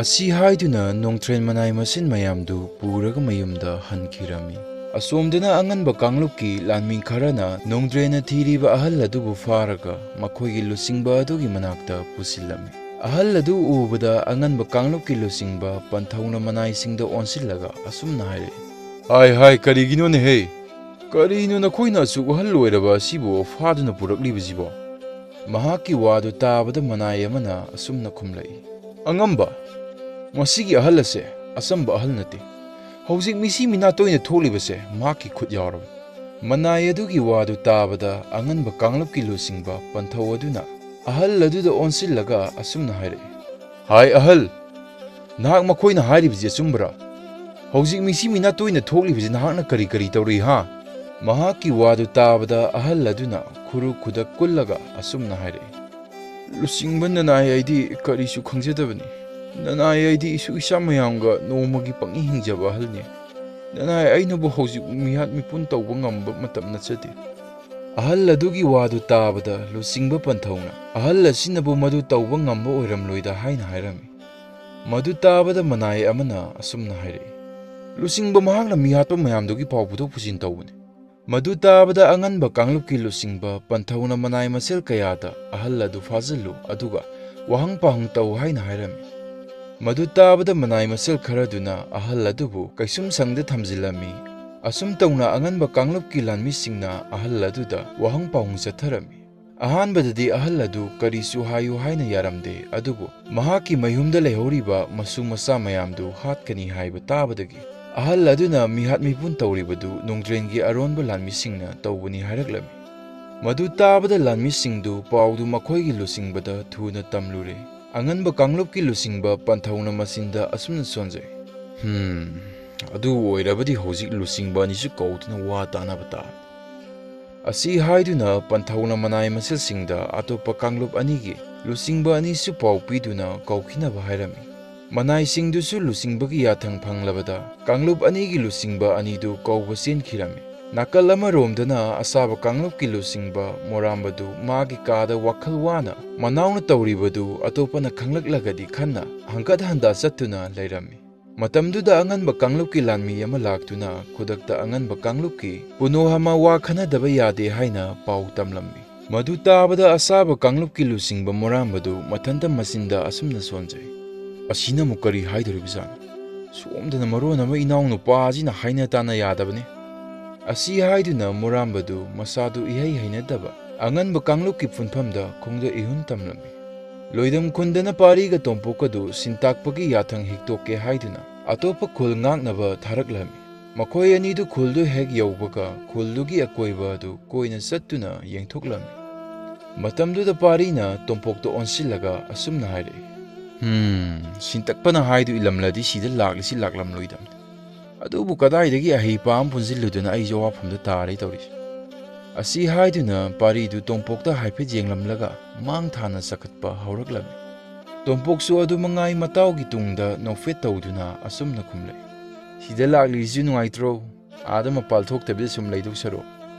ꯑꯁꯤ ꯍꯥꯏꯗꯨꯅ ꯅꯣꯡꯊ꯭ꯔꯦꯟ ꯃꯅꯥꯏ ꯃꯆꯤꯟ ꯃꯌꯥꯝꯗꯨ ꯄꯨꯔꯒ ꯃꯌꯨꯝꯗ ꯍꯟꯈꯤꯔꯝꯃꯤ꯫ ꯑꯁꯣꯝꯗꯅ ꯑꯉꯟꯕ ꯀꯥꯡꯂꯨꯞꯀꯤ ꯂꯥꯟꯃꯤ ꯈꯔꯅ ꯅꯣꯡꯗ꯭ꯔꯦꯅ ꯊꯤꯔꯤꯕ ꯑꯍꯜ ꯑꯗꯨꯕꯨ ꯐꯥꯔꯒ ꯃꯈꯣꯏꯒꯤ ꯂꯨꯆꯤꯡꯕ ꯑꯗꯨꯒꯤ ꯃꯅꯥꯛꯇ ꯄꯨꯁꯤꯜꯂꯝꯃꯤ꯫ ꯑꯍꯜ ꯑꯗꯨ ꯎꯕꯗ ꯑꯉꯟꯕ ꯀꯥꯡꯂꯨꯞꯀꯤ ꯂꯨꯆꯤꯡꯕ ꯄꯟꯊꯧꯅ ꯃꯅꯥꯏꯁꯤꯡꯗ ꯑꯣꯟꯁꯤꯜꯂꯒ ꯑꯁꯨꯝꯅ ꯍꯥꯏꯔꯛꯏ꯫ ꯍꯥꯏ ꯀꯔꯤꯒꯤꯅꯣꯅꯦꯍꯦ? ꯀꯔꯤꯅꯣ ꯅꯈꯣꯏꯅ ꯑꯁꯨꯛ ꯑꯍꯜ ꯑꯣꯏꯔꯕ ꯑꯁꯤꯕꯨ ꯐꯥꯗꯨꯅ ꯄꯨꯔꯛꯂꯤꯕꯁꯤꯕꯣ? ꯃꯍꯥꯛꯀꯤ ꯋꯥꯗꯨ ꯇꯥꯕꯗ ꯃꯅꯥꯏ ꯑꯃꯅ ꯑꯁꯨꯝꯅ ꯈꯨꯝꯂꯛꯏ꯫ ꯑꯉꯝꯕ, ꯃꯁꯤꯒꯤ ꯑꯍꯜ ꯑꯁꯦ ꯑꯆꯝꯕ ꯑꯍꯜ ꯅꯠꯇꯦ꯫ ꯍꯧꯖꯤꯛ ꯃꯤꯁꯤ ꯃꯤꯅꯥ ꯇꯣꯏꯅ ꯊꯣꯛꯂꯤꯕꯁꯦ ꯃꯍꯥꯛꯀꯤ ꯈꯨꯠ ꯌꯥꯎꯔꯕꯅꯤ꯫ ꯃꯅꯥꯏ ꯑꯗꯨꯒꯤ ꯋꯥꯗꯨ ꯇꯥꯕꯗ ꯑꯉꯟꯕ ꯀꯥꯡꯂꯨꯞꯀꯤ ꯂꯨꯆꯤꯡꯕ ꯄꯟꯊꯧ ꯑꯗꯨꯅ ꯑꯍꯜ ꯑꯗꯨꯗ ꯑꯣꯟꯁꯤꯜꯂꯒ ꯑꯁꯨꯝꯅ ꯍꯥꯏꯔꯛꯏ꯫ ꯍꯥꯏ ꯑꯍꯜ, ꯅꯍꯥꯛ ꯃꯈꯣꯏꯅ ꯍꯥꯏꯔꯤꯕꯁꯤ ꯑꯆꯨꯝꯕꯔꯥ? ꯍꯧꯖꯤꯛ ꯃꯤꯁꯤ ꯃꯤꯅꯥ ꯇꯣꯏꯅ ꯊꯣꯛꯂꯤꯕꯁꯤ ꯅꯍꯥꯛꯅ ꯀꯔꯤ ꯀꯔꯤ ꯇꯧꯔꯤ ꯍꯥ? ꯃꯍꯥꯛꯀꯤ ꯋꯥꯗꯨ ꯇꯥꯕꯗ ꯑꯍꯜ ꯑꯗꯨꯅ ꯈꯨꯔꯨ ꯈꯨꯗꯛ ꯀꯨꯜꯂꯒ ꯑꯁꯨꯝꯅ ꯍꯥꯏꯔꯛꯏ꯫ ꯂꯨꯆꯤꯡꯕ ꯅꯅꯥꯏ ꯑꯩꯗꯤ ꯀꯔꯤꯁꯨ ꯈꯪꯖꯗꯕꯅꯤ꯫ ꯅꯅꯥꯏ ꯑꯩꯗꯤ ꯏꯁꯨ ꯏꯆꯥ ꯃꯌꯥꯝꯒ ꯅꯣꯡꯃꯒꯤ ꯄꯪꯍꯤꯡ ꯍꯤꯡꯖꯕ ꯑꯍꯜꯅꯤ꯫ ꯅꯅꯥꯏ ꯑꯩꯅꯕꯨ ꯍꯧꯖꯤꯛ ꯃꯤꯍꯥꯠ ꯃꯤꯄꯨꯟ ꯇꯧꯕ ꯉꯝꯕ ꯃꯇꯝ ꯅꯠꯆꯗꯦ꯫ ꯑꯍꯜ ꯑꯗꯨꯒꯤ ꯋꯥꯗꯨ ꯇꯥꯕꯗ ꯂꯨꯆꯤꯡꯕ ꯄꯟꯊꯧꯅ ꯑꯍꯜ ꯑꯁꯤꯅꯕꯨ ꯃꯗꯨ ꯇꯧꯕ ꯉꯝꯕ ꯑꯣꯏꯔꯝꯂꯣꯏꯗ ꯍꯥꯏꯅ ꯍꯥꯏꯔꯝꯃꯤ꯫ ꯃꯗꯨ ꯇꯥꯕꯗ ꯃꯅꯥꯏ ꯑꯃꯅ ꯑꯁꯨꯝꯅ ꯍꯥꯏꯔꯛꯏ꯫ ꯂꯨꯆꯤꯡꯕ ꯃꯍꯥꯛꯅ ꯃꯤꯍꯥꯠꯄ ꯃꯌꯥꯝꯗꯨꯒꯤ ꯄꯥꯎ ꯄꯨꯊꯣꯛ ꯄꯨꯁꯤꯟ ꯇꯧꯕꯅꯤ꯫ ꯃꯗꯨ ꯇꯥꯕꯗ ꯑꯉꯟꯕ ꯀꯥꯡꯂꯨꯞꯀꯤ ꯂꯨꯆꯤꯡꯕ ꯄꯟꯊꯧꯅ ꯃꯅꯥꯏ ꯃꯁꯦꯜ ꯀꯌꯥꯗ ꯑꯍꯜ ꯑꯗꯨ ꯐꯥꯖꯤꯜꯂꯨ ꯑꯗꯨꯒ ꯋꯥꯍꯪ ꯄꯥꯎꯍꯪ ꯇꯧ ꯍꯥꯏꯅ ꯍꯥꯏꯔꯝꯃꯤ꯫ ꯃꯗꯨ ꯇꯥꯕꯗ ꯃꯅꯥꯏ ꯃꯁꯦꯜ ꯈꯔꯗꯨꯅ ꯑꯍꯜ ꯑꯗꯨꯕు ꯀꯩꯁꯨꯝꯁꯪꯗ ꯊꯝꯖꯤꯜꯂꯝꯃꯤ꯫ ꯑꯁꯨꯝ ꯇꯧꯅ ꯑꯉꯟꯕ ꯀꯥꯡꯂꯨꯞꯀꯤ ꯂꯥꯟꯃꯤꯁꯤꯡꯅ ꯑꯍꯜ ꯑꯗꯨꯗ ꯋꯥꯍꯪ ꯄꯥꯎꯍꯪ ꯆꯠꯊꯔꯝꯃꯤ꯫ ꯑꯍꯥꯟꯕꯗꯗꯤ ꯑꯍꯜ ꯑꯗꯨ ꯀꯔꯤꯁꯨ ꯍꯥꯏꯌꯨ ꯍꯥꯏꯅ ꯌꯥꯔꯝꯗꯦ, ꯑꯗꯨꯕꯨ ꯃꯍꯥꯛꯀꯤ ꯃꯌꯨꯝꯗ ꯂꯩꯍꯧꯔꯤꯕ ꯃꯁꯨ ꯃꯆꯥ ꯃꯌꯥꯝꯗꯨ ꯍꯥꯠꯀꯅꯤ ꯍꯥꯏꯕ ꯇꯥꯕꯗꯒꯤ ꯑꯍꯜ ꯑꯗꯨꯅ ꯃꯤꯍꯥꯠ ꯃꯤꯄꯨꯟ ꯇꯧꯔꯤꯕꯗꯨ ꯅꯣꯡꯗ꯭ꯔꯦꯟꯒꯤ ꯑꯔꯣꯟꯕ ꯂꯥꯟꯃꯤꯁꯤꯡꯅ ꯇꯧꯕꯅꯤ ꯍꯥꯏꯔꯛꯂꯝꯃꯤ꯫ ꯃꯗꯨ ꯇꯥꯕꯗ ꯂꯥꯟꯃꯤꯁꯤꯡꯗꯨ ꯄꯥꯎꯗꯨ ꯃꯈꯣꯏꯒꯤ ꯂꯨꯆꯤꯡꯕꯗ ꯊꯨꯅ ꯇꯝꯂꯨꯔꯦ꯫ ꯑꯉꯟꯕ ꯀꯥꯡꯂꯨꯞꯀꯤ ꯂꯨꯆꯤꯡꯕ ꯄꯟꯊꯧꯅ ꯃꯆꯤꯟꯗ ꯑꯁꯨꯝꯅ ꯁꯣꯟꯖꯩ꯫ ꯑꯗꯨ ꯑꯣꯏꯔꯕꯗꯤ ꯍꯧꯖꯤꯛ ꯂꯨꯆꯤꯡꯕ ꯑꯅꯤꯁꯨ ꯀꯧꯗꯨꯅ ꯋꯥ ꯇꯥꯅꯕ ꯇꯥꯕꯅꯤ꯫ ꯑꯁꯤ ꯍꯥꯏꯗꯨꯅ ꯄꯟꯊꯧꯅ ꯃꯅꯥꯏ ꯃꯁꯦꯜꯁꯤꯡꯗ ꯑꯇꯣꯞꯄ ꯀꯥꯡꯂꯨꯞ ꯑꯅꯤꯒꯤ ꯂꯨꯆꯤꯡꯕ ꯑꯅꯤꯁꯨ ꯄꯥꯎ ꯄꯤꯗꯨꯅ ꯀꯧꯈꯤꯅꯕ ꯍꯥꯏꯔꯝꯃꯤ꯫ ꯃꯅꯥꯏꯁꯤꯡꯗꯨꯁꯨ ꯂꯨꯆꯤꯡꯕꯒꯤ ꯌꯥꯊꯪ ꯐꯪꯂꯕꯗ ꯀꯥꯡꯂꯨꯞ ꯑꯅꯤꯒꯤ ꯂꯨꯆꯤꯡꯕ ꯑꯅꯤꯗꯨ ꯀꯧꯕ ꯆꯦꯟꯈꯤꯔꯝꯃꯤ꯫ ꯅꯥꯀꯜ ꯑꯃꯔꯣꯝꯗꯅ ꯑꯆꯥꯕ ꯀꯥꯡꯂꯨꯞꯀꯤ ꯂꯨꯆꯤꯡꯕ ꯃꯣꯔꯥꯝꯕꯗꯨ ꯃꯥꯒꯤ ꯀꯥꯗ ꯋꯥꯈꯜ ꯋꯥꯅ ꯃꯅꯥꯎꯅ ꯇꯧꯔꯤꯕꯗꯨ ꯑꯇꯣꯞꯄꯅ ꯈꯪꯂꯛꯂꯒꯗꯤ ꯈꯟꯅ ꯍꯪꯒꯠ ꯍꯟꯗꯥ ꯆꯠꯇꯨꯅ ꯂꯩꯔꯝꯃꯤ꯫ ꯃꯇꯝꯗꯨꯗ ꯑꯉꯟꯕ ꯀꯥꯡꯂꯨꯞꯀꯤ ꯂꯥꯟꯃꯤ ꯑꯃ ꯂꯥꯛꯇꯨꯅ ꯈꯨꯗꯛꯇ ꯑꯉꯟꯕ ꯀꯥꯡꯂꯨꯞꯀꯤ ꯄꯨꯅꯣꯍꯥꯃ ꯋꯥ ꯈꯟꯅꯗꯕ ꯌꯥꯗꯦ ꯍꯥꯏꯅ ꯄꯥꯎ ꯇꯝꯂꯝꯃꯤ꯫ ꯃꯗꯨ ꯇꯥꯕꯗ ꯑꯆꯥꯕ ꯀꯥꯡꯂꯨꯞꯀꯤ ꯂꯨꯆꯤꯡꯕ ꯃꯣꯔꯥꯝꯕꯗꯨ ꯃꯊꯟꯇ ꯃꯆꯤꯟꯗ ꯑꯁꯨꯝꯅ ꯁꯣꯟꯖꯩ꯫ ꯑꯁꯤꯅ ꯑꯃꯨꯛ ꯀꯔꯤ ꯍꯥꯏꯗꯣꯔꯤꯕꯖꯥꯠꯅꯣ? ꯁꯣꯝꯗꯅ ꯃꯔꯣꯟ ꯑꯃ ꯏꯅꯥꯎ ꯅꯨꯄꯥ ꯑꯁꯤꯅ ꯍꯥꯏꯅ ꯇꯥꯅ ꯌꯥꯗꯕꯅꯤ꯫ ꯑꯁꯤ ꯍꯥꯏꯗꯨꯅ ꯃꯣꯔꯥꯝꯕꯗꯨ ꯃꯁꯥꯗꯨ ꯏꯍꯩ ꯍꯩꯅꯗꯕ ꯑꯉꯟꯕ ꯀꯥꯡꯂꯨꯞꯀꯤ ꯄꯨꯟꯐꯝꯗ ꯈꯣꯡꯗ ꯏꯍꯨꯟ ꯇꯝꯂꯝꯃꯤ꯫ ꯂꯣꯏꯗꯝ ꯈꯨꯟꯗꯅ ꯄꯥꯔꯤꯒ ꯇꯣꯝꯄꯣꯛꯀꯗꯨ ꯁꯤꯟꯇꯥꯛꯄꯒꯤ ꯌꯥꯊꯪ ꯍꯤꯛꯇꯣꯛꯀꯦ ꯍꯥꯏꯗꯨꯅ ꯑꯇꯣꯞꯄ ꯈꯨꯜ ꯉꯥꯛꯅꯕ ꯊꯥꯔꯛꯂꯝꯃꯤ꯫ ꯃꯈꯣꯏ ꯑꯅꯤꯗꯨ ꯈꯨꯜꯗꯨ ꯍꯦꯛ ꯌꯧꯕꯒ ꯈꯨꯜꯗꯨꯒꯤ ꯑꯀꯣꯏꯕ ꯑꯗꯨ ꯀꯣꯏꯅ ꯆꯠꯇꯨꯅ ꯌꯦꯡꯊꯣꯛꯂꯝꯃꯤ꯫ ꯃꯇꯝꯗꯨꯗ ꯄꯥꯔꯤꯅ ꯇꯣꯝꯄꯣꯛꯇ ꯑꯣꯟꯁꯤꯜꯂꯒ ꯑꯁꯨꯝꯅ ꯍꯥꯏꯔꯛꯏ꯫ ꯁꯤꯟꯇꯛꯄꯅ ꯍꯥꯏꯗꯨ ꯏꯂꯝꯂꯗꯤ ꯁꯤꯗ ꯂꯥꯛꯂꯤꯁꯤ ꯂꯥꯛꯂꯝꯂꯣꯏꯗꯕꯅꯤ꯫ ꯑꯗꯨꯕꯨ ꯀꯗꯥꯏꯗꯒꯤ ꯑꯍꯩ ꯄꯥꯝ ꯄꯨꯟꯁꯤꯜꯂꯨꯗꯨꯅ ꯑꯩꯁꯨ ꯑꯋꯥꯐꯝꯗ ꯇꯥꯔꯦ ꯇꯧꯔꯤꯁꯦ꯫ ꯑꯁꯤ ꯍꯥꯏꯗꯨꯅ ꯄꯥꯔꯤꯗꯨ ꯇꯣꯝꯄꯣꯛꯇ ꯍꯥꯏꯐꯦꯠ ꯌꯦꯡꯂꯝꯂꯒ ꯃꯥꯡ ꯊꯥꯅ ꯆꯈꯠꯄ ꯍꯧꯔꯛꯂꯝꯃꯤ꯫ ꯇꯣꯝꯄꯣꯛꯁꯨ ꯑꯗꯨꯃꯉꯥꯏ ꯃꯇꯥꯎꯒꯤ ꯇꯨꯡꯗ ꯅꯣꯛꯐꯦꯠ ꯇꯧꯗꯨꯅ ꯑꯁꯨꯝꯅ ꯈꯨꯝꯂꯛꯏ꯫ ꯁꯤꯗ ꯂꯥꯛꯂꯤꯁꯤꯁꯨ ꯅꯨꯡꯉꯥꯏꯇ꯭ꯔꯣ? ꯑꯥꯗ ꯃꯄꯥꯜ ꯊꯣꯛꯇꯕꯤꯗ ꯁꯨꯝ ꯂꯩꯗꯧ ꯁꯔꯨꯛ꯫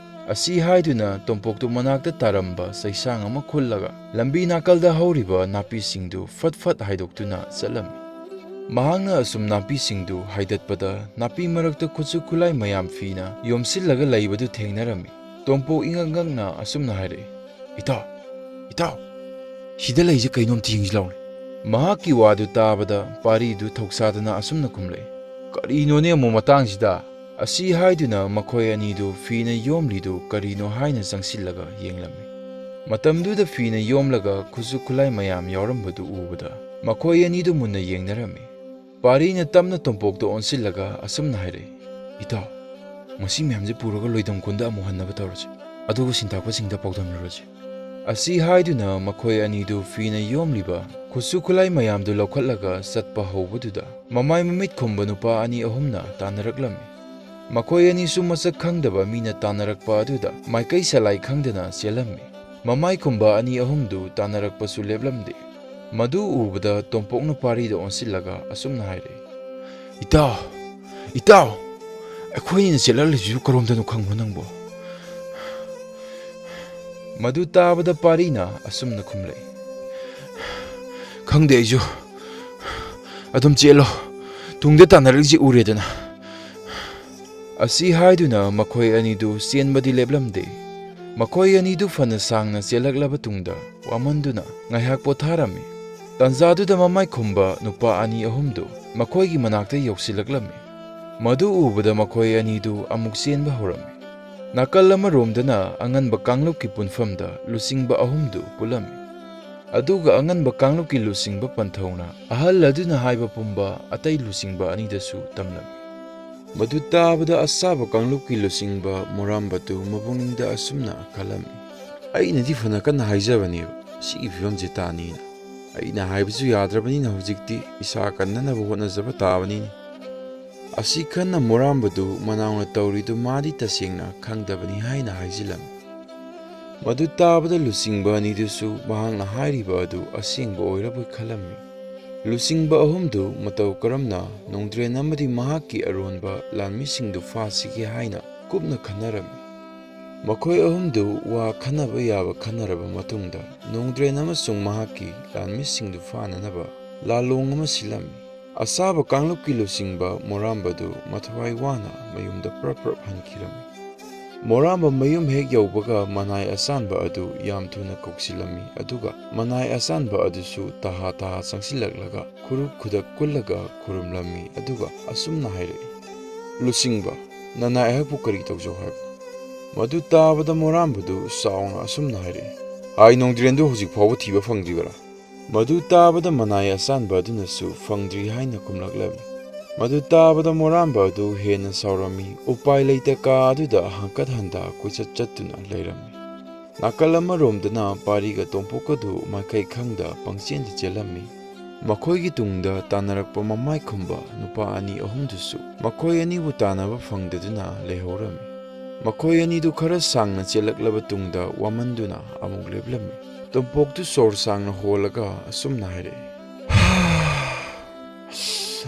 ꯑꯁꯤ ꯍꯥꯏꯗꯨꯅ ꯇꯣꯝꯄꯣꯛꯇꯨ ꯃꯅꯥꯛꯇ ꯇꯥꯔꯝꯕ ꯆꯩꯁꯥꯡ ꯑꯃ ꯈꯨꯜꯂꯒ ꯂꯝꯕꯤ ꯅꯥꯀꯜꯗ ꯍꯧꯔꯤꯕ ꯅꯥꯄꯤꯁꯤꯡꯗꯨ ꯐꯠ ꯐꯠ ꯍꯥꯏꯗꯣꯛꯇꯨꯅ ꯆꯠꯂꯝꯃꯤ꯫ ꯃꯍꯥꯛꯅ ꯑꯁꯨꯝ ꯅꯥꯄꯤꯁꯤꯡꯗꯨ ꯍꯥꯏꯗꯠꯄꯗ ꯅꯥꯄꯤ ꯃꯔꯛꯇ ꯈꯨꯠꯁꯨ ꯈꯨꯠꯂꯥꯏ ꯃꯌꯥꯝ ꯐꯤꯅ ꯌꯣꯝꯁꯤꯜꯂꯒ ꯂꯩꯕꯗꯨ ꯊꯦꯡꯅꯔꯝꯃꯤ꯫ ꯇꯣꯝꯄꯣꯛ ꯏꯉꯛ ꯉꯛꯅ ꯑꯁꯨꯝꯅ ꯍꯥꯏꯔꯛꯏ꯫ ꯏꯇꯥꯎ, ꯁꯤꯗ ꯂꯩꯁꯦ ꯀꯩꯅꯣꯝꯇ ꯌꯦꯡꯁꯤ ꯂꯥꯎꯅꯦ꯫ ꯃꯍꯥꯛꯀꯤ ꯋꯥꯗꯨ ꯇꯥꯕꯗ ꯄꯥꯔꯤꯗꯨ ꯊꯧꯁꯥꯗꯅ ꯑꯁꯨꯝꯅ ꯈꯨꯝꯂꯛꯏ꯫ ꯀꯔꯤꯅꯣꯅꯦ ꯑꯃꯨꯛ ꯃꯇꯥꯡꯁꯤꯗ? ꯑꯁꯤ ꯍꯥꯏꯗꯨꯅ ꯃꯈꯣꯏ ꯑꯅꯤꯗꯨ ꯐꯤꯅ ꯌꯣꯝꯂꯤꯗꯨ ꯀꯔꯤꯅꯣ ꯍꯥꯏꯅ ꯆꯪꯁꯤꯜꯂꯒ ꯌꯦꯡꯂꯝꯃꯤ꯫ ꯃꯇꯝꯗꯨꯗ ꯐꯤꯅ ꯌꯣꯝꯂꯒ ꯈꯨꯠꯁꯨ ꯈꯨꯠꯂꯥꯏ ꯃꯌꯥꯝ ꯌꯥꯎꯔꯝꯕꯗꯨ ꯎꯕꯗ ꯃꯈꯣꯏ ꯑꯅꯤꯗꯨ ꯃꯨꯟꯅ ꯌꯦꯡꯅꯔꯝꯃꯤ꯫ ꯄꯥꯔꯤꯅ ꯇꯞꯅ ꯇꯣꯝꯄꯣꯛꯇ ꯑꯣꯟꯁꯤꯜꯂꯒ ꯑꯁꯨꯝꯅ ꯍꯥꯏꯔꯛꯏ꯫ ꯏꯇꯥꯎ, ꯃꯁꯤ ꯃꯌꯥꯝꯁꯦ ꯄꯨꯔꯒ ꯂꯣꯏꯗꯝ ꯈꯨꯟꯗ ꯑꯃꯨꯛ ꯍꯟꯅꯕ ꯇꯧꯔꯁꯤ, ꯑꯗꯨꯒ ꯁꯤꯟꯇꯥꯛꯄꯁꯤꯡꯗ ꯄꯥꯎꯗꯝꯂꯨꯔꯁꯤ꯫ ꯑꯁꯤ ꯍꯥꯏꯗꯨꯅ ꯃꯈꯣꯏ ꯑꯅꯤꯗꯨ ꯐꯤꯅ ꯌꯣꯝꯂꯤꯕ ꯈꯨꯠꯁꯨ ꯈꯨꯠꯂꯥꯏ ꯃꯌꯥꯝꯗꯨ ꯂꯧꯈꯠꯂꯒ ꯆꯠꯄ ꯍꯧꯕꯗꯨꯗ ꯃꯃꯥꯏ ꯃꯃꯤꯠ ꯈꯨꯝꯕ ꯅꯨꯄꯥ ꯑꯅꯤ ꯑꯍꯨꯝꯅ ꯇꯥꯟꯅꯔꯛꯂꯝꯃꯤ꯫ ꯃꯈꯣꯏ ꯑꯅꯤꯁꯨ ꯃꯁꯛ ꯈꯪꯗꯕ ꯃꯤꯅ ꯇꯥꯟꯅꯔꯛꯄ ꯑꯗꯨꯗ ꯃꯥꯏꯀꯩ ꯆꯂꯥꯏ ꯈꯪꯗꯅ ꯆꯦꯜꯂꯝꯃꯤ꯫ ꯃꯃꯥꯏ ꯈꯨꯝꯕ ꯑꯅꯤ ꯑꯍꯨꯝꯗꯨ ꯇꯥꯟꯅꯔꯛꯄꯁꯨ ꯂꯦꯞꯂꯝꯗꯦ꯫ ꯃꯗꯨ ꯎꯕꯗ ꯇꯣꯝꯄꯣꯛꯅ ꯄꯥꯔꯤꯗ ꯑꯣꯟꯁꯤꯜꯂꯒ ꯑꯁꯨꯝꯅ ꯍꯥꯏꯔꯛꯏ꯫ ꯏꯇꯥꯎ, ꯑꯩꯈꯣꯏꯅ ꯆꯦꯜꯂꯛꯂꯤꯁꯤꯁꯨ ꯀꯔꯣꯝꯗꯅꯣ ꯈꯪꯕ꯭ꯔꯣ ꯅꯪꯕꯣ? ꯃꯗꯨ ꯇꯥꯕꯗ ꯄꯥꯔꯤꯅ ꯑꯁꯨꯝꯅ ꯈꯨꯝꯂꯛꯏ꯫ ꯈꯪꯗꯦ ꯑꯩꯁꯨ, ꯑꯗꯨꯝ ꯆꯦꯜꯂꯣ, ꯇꯨꯡꯗ ꯇꯥꯟꯅꯔꯛꯂꯤꯁꯤ ꯎꯔꯦꯗꯅ꯫ ꯑꯁꯤ ꯍꯥꯏꯗꯨꯅ ꯃꯈꯣꯏ ꯑꯅꯤꯗꯨ ꯆꯦꯟꯕꯗꯤ ꯂꯦꯞꯂꯝꯗꯦ꯫ ꯃꯈꯣꯏ ꯑꯅꯤꯗꯨ ꯐꯅ ꯁꯥꯡꯅ ꯆꯦꯜꯂꯛꯂꯕ ꯇꯨꯡꯗ ꯋꯥꯃꯟꯗꯨꯅ ꯉꯥꯏꯍꯥꯛ ꯄꯣꯊꯥꯔꯝꯃꯤ꯫ ꯇꯥꯟꯖꯥꯗꯨꯗ ꯃꯃꯥꯏ ꯈꯨꯝꯕ ꯅꯨꯄꯥ ꯑꯅꯤ ꯑꯍꯨꯝꯗꯨ ꯃꯈꯣꯏꯒꯤ ꯃꯅꯥꯛꯇ ꯌꯧꯁꯤꯜꯂꯛꯂꯝꯃꯤ꯫ ꯃꯗꯨ ꯎꯕꯗ ꯃꯈꯣꯏ ꯑꯅꯤꯗꯨ ꯑꯃꯨꯛ ꯆꯦꯟꯕ ꯍꯧꯔꯝꯃꯤ꯫ ꯅꯥꯀꯜ ꯑꯃꯔꯣꯝꯗꯅ ꯑꯉꯟꯕ ꯀꯥꯡꯂꯨꯞꯀꯤ ꯄꯨꯟꯐꯝꯗ ꯂꯨꯆꯤꯡꯕ ꯑꯍꯨꯝꯗꯨ ꯄꯨꯜꯂꯝꯃꯤ꯫ ꯑꯗꯨꯒ ꯑꯉꯟꯕ ꯀꯥꯡꯂꯨꯞꯀꯤ ꯂꯨꯆꯤꯡꯕ ꯄꯟꯊꯧꯅ ꯑꯍꯜ ꯑꯗꯨꯅ ꯍꯥꯏꯕ ꯄꯨꯝꯕ ꯑꯇꯩ ꯂꯨꯆꯤꯡꯕ ꯑꯅꯤꯗꯁꯨ ꯇꯝꯂꯝꯃꯤ꯫ ꯃꯗꯨ ꯇꯥꯕꯗ ꯑꯁꯥꯕ ꯀꯥꯡꯂꯨꯞꯀꯤ ꯂꯨꯆꯤꯡꯕ ꯃꯣꯔꯥꯝꯕꯗꯨ ꯃꯄꯨꯛꯅꯤꯡꯗ ꯑꯁꯨꯝꯅ ꯈꯜꯂꯝꯃꯤ, ꯑꯩꯅꯗꯤ ꯐꯅ ꯀꯟꯅ ꯍꯥꯏꯖꯕꯅꯦꯕ ꯁꯤꯒꯤ ꯐꯤꯕꯝꯁꯦ ꯇꯥꯅꯤꯅ꯫ ꯑꯩꯅ ꯍꯥꯏꯕꯁꯨ ꯌꯥꯗ꯭ꯔꯕꯅꯤꯅ ꯍꯧꯖꯤꯛꯇꯤ ꯏꯁꯥ ꯀꯟꯅꯅꯕ ꯍꯣꯠꯅꯖꯕ ꯇꯥꯕꯅꯤꯅꯦ꯫ ꯑꯁꯤ ꯈꯟꯅ ꯃꯣꯔꯥꯝꯕꯗꯨ ꯃꯅꯥꯎꯅ ꯇꯧꯔꯤꯗꯨ ꯃꯥꯗꯤ ꯇꯁꯦꯡꯅ ꯈꯪꯗꯕꯅꯤ ꯍꯥꯏꯅ ꯍꯥꯏꯖꯤꯜꯂꯝꯃꯤ꯫ ꯃꯗꯨ ꯇꯥꯕꯗ ꯂꯨꯆꯤꯡꯕ ꯑꯅꯤꯗꯨꯁꯨ ꯃꯍꯥꯛꯅ ꯍꯥꯏꯔꯤꯕ ꯑꯗꯨ ꯑꯁꯦꯡꯕ ꯑꯣꯏꯔꯕꯣꯏ ꯈꯜꯂꯝꯃꯤ꯫ ꯂꯨꯆꯤꯡꯕ ꯑꯍꯨꯝꯗꯨ ꯃꯇꯧ ꯀꯔꯝꯅ ꯅꯣꯡꯗ꯭ꯔꯦꯟ ꯑꯃꯗꯤ ꯃꯍꯥꯛꯀꯤ ꯑꯔꯣꯟꯕ ꯂꯥꯟꯃꯤꯁꯤꯡꯗꯨ ꯐꯥꯁꯤꯒꯦ ꯍꯥꯏꯅ ꯀꯨꯞꯅ ꯈꯟꯅꯔꯝꯃꯤ꯫ ꯃꯈꯣꯏ ꯑꯍꯨꯝꯗꯨ ꯋꯥ ꯈꯟꯅꯕ ꯌꯥꯕ ꯈꯟꯅꯔꯕ ꯃꯇꯨꯡꯗ ꯅꯣꯡꯗ꯭ꯔꯦꯟ ꯑꯃꯁꯨꯡ ꯃꯍꯥꯛꯀꯤ ꯂꯥꯟꯃꯤꯁꯤꯡꯗꯨ ꯐꯥꯅꯅꯕ ꯂꯥꯂꯣꯡ ꯑꯃ ꯁꯤꯜꯂꯝꯃꯤ꯫ ꯑꯁꯥꯕ ꯀꯥꯡꯂꯨꯞꯀꯤ ꯂꯨꯆꯤꯡꯕ ꯃꯣꯔꯥꯝꯕꯗꯨ ꯃꯊꯋꯥꯏ ꯋꯥꯅ ꯃꯌꯨꯝꯗ ꯄ꯭ꯔꯞ ꯄ꯭ꯔꯞ ꯍꯟꯈꯤꯔꯝꯃꯤ꯫ ꯃꯣꯔꯥꯝꯕ ꯃꯌꯨꯝ ꯍꯦꯛ ꯌꯧꯕꯒ ꯃꯅꯥꯏ ꯑꯆꯥꯟꯕ ꯑꯗꯨ ꯌꯥꯝ ꯊꯨꯅ ꯀꯧꯁꯤꯜꯂꯝꯃꯤ꯫ ꯑꯗꯨꯒ ꯃꯅꯥꯏ ꯑꯆꯥꯟꯕ ꯑꯗꯨꯁꯨ ꯇꯍꯥ ꯇꯍꯥ ꯆꯪꯁꯤꯜꯂꯛꯂꯒ ꯈꯨꯔꯨꯞ ꯈꯨꯗꯛ ꯀꯨꯜꯂꯒ ꯈꯨꯔꯨꯝꯂꯝꯃꯤ꯫ ꯑꯗꯨꯒ ꯑꯁꯨꯝꯅ ꯍꯥꯏꯔꯛꯏ, ꯂꯨꯆꯤꯡꯕ, ꯅꯅꯥꯏ ꯑꯩꯍꯥꯛꯄꯨ ꯀꯔꯤ ꯇꯧꯖꯧ ꯍꯥꯏꯕꯅꯣ? ꯃꯗꯨ ꯇꯥꯕꯗ ꯃꯣꯔꯥꯝꯕꯗꯨ ꯆꯥꯎꯅ ꯑꯁꯨꯝꯅ ꯍꯥꯏꯔꯛꯏ, ꯍꯥꯏ ꯅꯣꯡꯗ꯭ꯔꯦꯟꯗꯨ ꯍꯧꯖꯤꯛ ꯐꯥꯎꯕ ꯊꯤꯕ ꯐꯪꯗ꯭ꯔꯤꯕꯔꯥ? ꯃꯗꯨ ꯇꯥꯕꯗ ꯃꯅꯥꯏ ꯑꯆꯥꯟꯕ ꯑꯗꯨꯅꯁꯨ ꯐꯪꯗ꯭ꯔꯤ ꯍꯥꯏꯅ ꯈꯨꯝꯂꯛꯂꯝꯃꯤ꯫ ꯃꯗꯨ ꯇꯥꯕꯗ ꯃꯣꯔꯥꯝꯕ ꯑꯗꯨ ꯍꯦꯟꯅ ꯁꯥꯎꯔꯝꯃꯤ꯫ ꯎꯄꯥꯏ ꯂꯩꯇ ꯀꯥ ꯑꯗꯨꯗ ꯍꯪꯀꯠ ꯍꯟꯗꯥ ꯀꯣꯏꯆꯠ ꯆꯠꯇꯨꯅ ꯂꯩꯔꯝꯃꯤ꯫ ꯅꯥꯀꯜ ꯑꯃꯔꯣꯝꯗꯅ ꯄꯥꯔꯤꯒ ꯇꯣꯝꯄꯣꯛꯀꯗꯨ ꯃꯥꯏꯀꯩ ꯈꯪꯗ ꯄꯪꯆꯦꯟꯗ ꯆꯦꯜꯂꯝꯃꯤ꯫ ꯃꯈꯣꯏꯒꯤ ꯇꯨꯡꯗ ꯇꯥꯟꯅꯔꯛꯄ ꯃꯃꯥꯏ ꯈꯨꯝꯕ ꯅꯨꯄꯥ ꯑꯅꯤ ꯑꯍꯨꯝꯗꯨꯁꯨ ꯃꯈꯣꯏ ꯑꯅꯤꯕꯨ ꯇꯥꯟꯅꯕ ꯐꯪꯗꯗꯨꯅ ꯂꯩꯍꯧꯔꯝꯃꯤ꯫ ꯃꯈꯣꯏ ꯑꯅꯤꯗꯨ ꯈꯔ ꯁꯥꯡꯅ ꯆꯦꯜꯂꯛꯂꯕ ꯇꯨꯡꯗ ꯋꯥꯃꯟꯗꯨꯅ ꯑꯃꯨꯛ ꯂꯦꯞꯂꯝꯃꯤ꯫ ꯇꯣꯝꯄꯣꯛꯇꯨ ꯁꯣꯔ ꯁꯥꯡꯅ ꯍꯣꯜꯂꯒ ꯑꯁꯨꯝꯅ ꯍꯥꯏꯔꯛꯏ,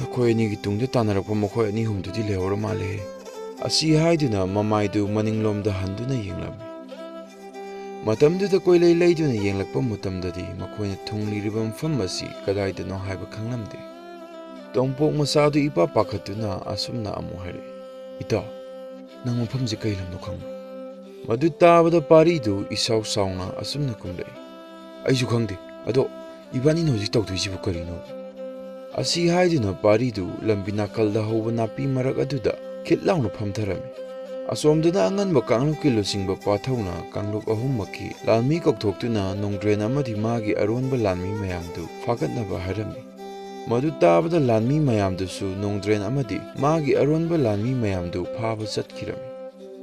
ꯑꯩꯈꯣꯏ ꯑꯅꯤꯒꯤ ꯇꯨꯡꯗ ꯇꯥꯟꯅꯔꯛꯄ ꯃꯈꯣꯏ ꯑꯅꯤ ꯑꯍꯨꯝꯗꯨꯗꯤ ꯂꯩꯍꯧꯔ ꯃꯥꯜꯂꯦ꯫ ꯑꯁꯤ ꯍꯥꯏꯗꯨꯅ ꯃꯃꯥꯏꯗꯨ ꯃꯅꯤꯡꯂꯣꯝꯗ ꯍꯟꯗꯨꯅ ꯌꯦꯡꯂꯝꯃꯤ꯫ ꯃꯇꯝꯗꯨꯗ ꯀꯣꯏꯂꯩ ꯂꯩꯗꯨꯅ ꯌꯦꯡꯂꯛꯄ ꯃꯇꯝꯗꯗꯤ ꯃꯈꯣꯏꯅ ꯊꯨꯡꯂꯤꯔꯤꯕ ꯃꯐꯝ ꯑꯁꯤ ꯀꯗꯥꯏꯗꯅꯣ ꯍꯥꯏꯕ ꯈꯪꯂꯝꯗꯦ꯫ ꯇꯣꯝꯄꯣꯛ ꯃꯆꯥꯗꯨ ꯏꯄꯥ ꯄꯥꯈꯠꯇꯨꯅ ꯑꯁꯨꯝꯅ ꯑꯃꯨꯛ ꯍꯥꯏꯔꯛꯏ, ꯏꯇꯥꯎ, ꯅꯪ ꯃꯐꯝꯁꯦ ꯀꯩ ꯂꯝꯅꯣ ꯈꯪꯕ꯭ꯔꯥ? ꯃꯗꯨ ꯇꯥꯕꯗ ꯄꯥꯔꯤꯗꯨ ꯏꯁꯥꯎ ꯁꯥꯎꯅ ꯑꯁꯨꯝꯅ ꯈꯨꯝꯂꯛꯏ, ꯑꯩꯁꯨ ꯈꯪꯗꯦ, ꯑꯗꯣ ꯏꯕꯥꯅꯤꯅ ꯍꯧꯖꯤꯛ ꯇꯧꯗꯣꯏꯁꯤꯕꯨ ꯀꯔꯤꯅꯣ? ꯑꯁꯤ ꯍꯥꯏꯗꯨꯅ ꯄꯥꯔꯤꯗꯨ ꯂꯝꯕꯤ ꯅꯥꯀꯜꯗ ꯍꯧꯕ ꯅꯥꯄꯤ ꯃꯔꯛ ꯑꯗꯨꯗ ꯈꯤꯠ ꯂꯥꯎꯅ ꯐꯝꯊꯔꯝꯃꯤ꯫ ꯑꯁꯣꯝꯗꯅ ꯑꯉꯟꯕ ꯀꯥꯡꯂꯨꯞꯀꯤ ꯂꯨꯆꯤꯡꯕ ꯄꯥꯊꯧꯅ ꯀꯥꯡꯂꯨꯞ ꯑꯍꯨꯝꯃꯛꯀꯤ ꯂꯥꯟꯃꯤ ꯀꯧꯊꯣꯛꯇꯨꯅ ꯅꯣꯡꯗ꯭ꯔꯦꯟ ꯑꯃꯗꯤ ꯃꯥꯒꯤ ꯑꯔꯣꯟꯕ ꯂꯥꯟꯃꯤ ꯃꯌꯥꯝꯗꯨ ꯐꯥꯒꯠꯅꯕ ꯍꯥꯏꯔꯝꯃꯤ꯫ ꯃꯗꯨ ꯇꯥꯕꯗ ꯂꯥꯟꯃꯤ ꯃꯌꯥꯝꯗꯨꯁꯨ ꯅꯣꯡꯗ꯭ꯔꯦꯟ ꯑꯃꯗꯤ ꯃꯥꯒꯤ ꯑꯔꯣꯟꯕ ꯂꯥꯟꯃꯤ ꯃꯌꯥꯝꯗꯨ ꯐꯥꯕ ꯆꯠꯈꯤꯔꯝꯃꯤ꯫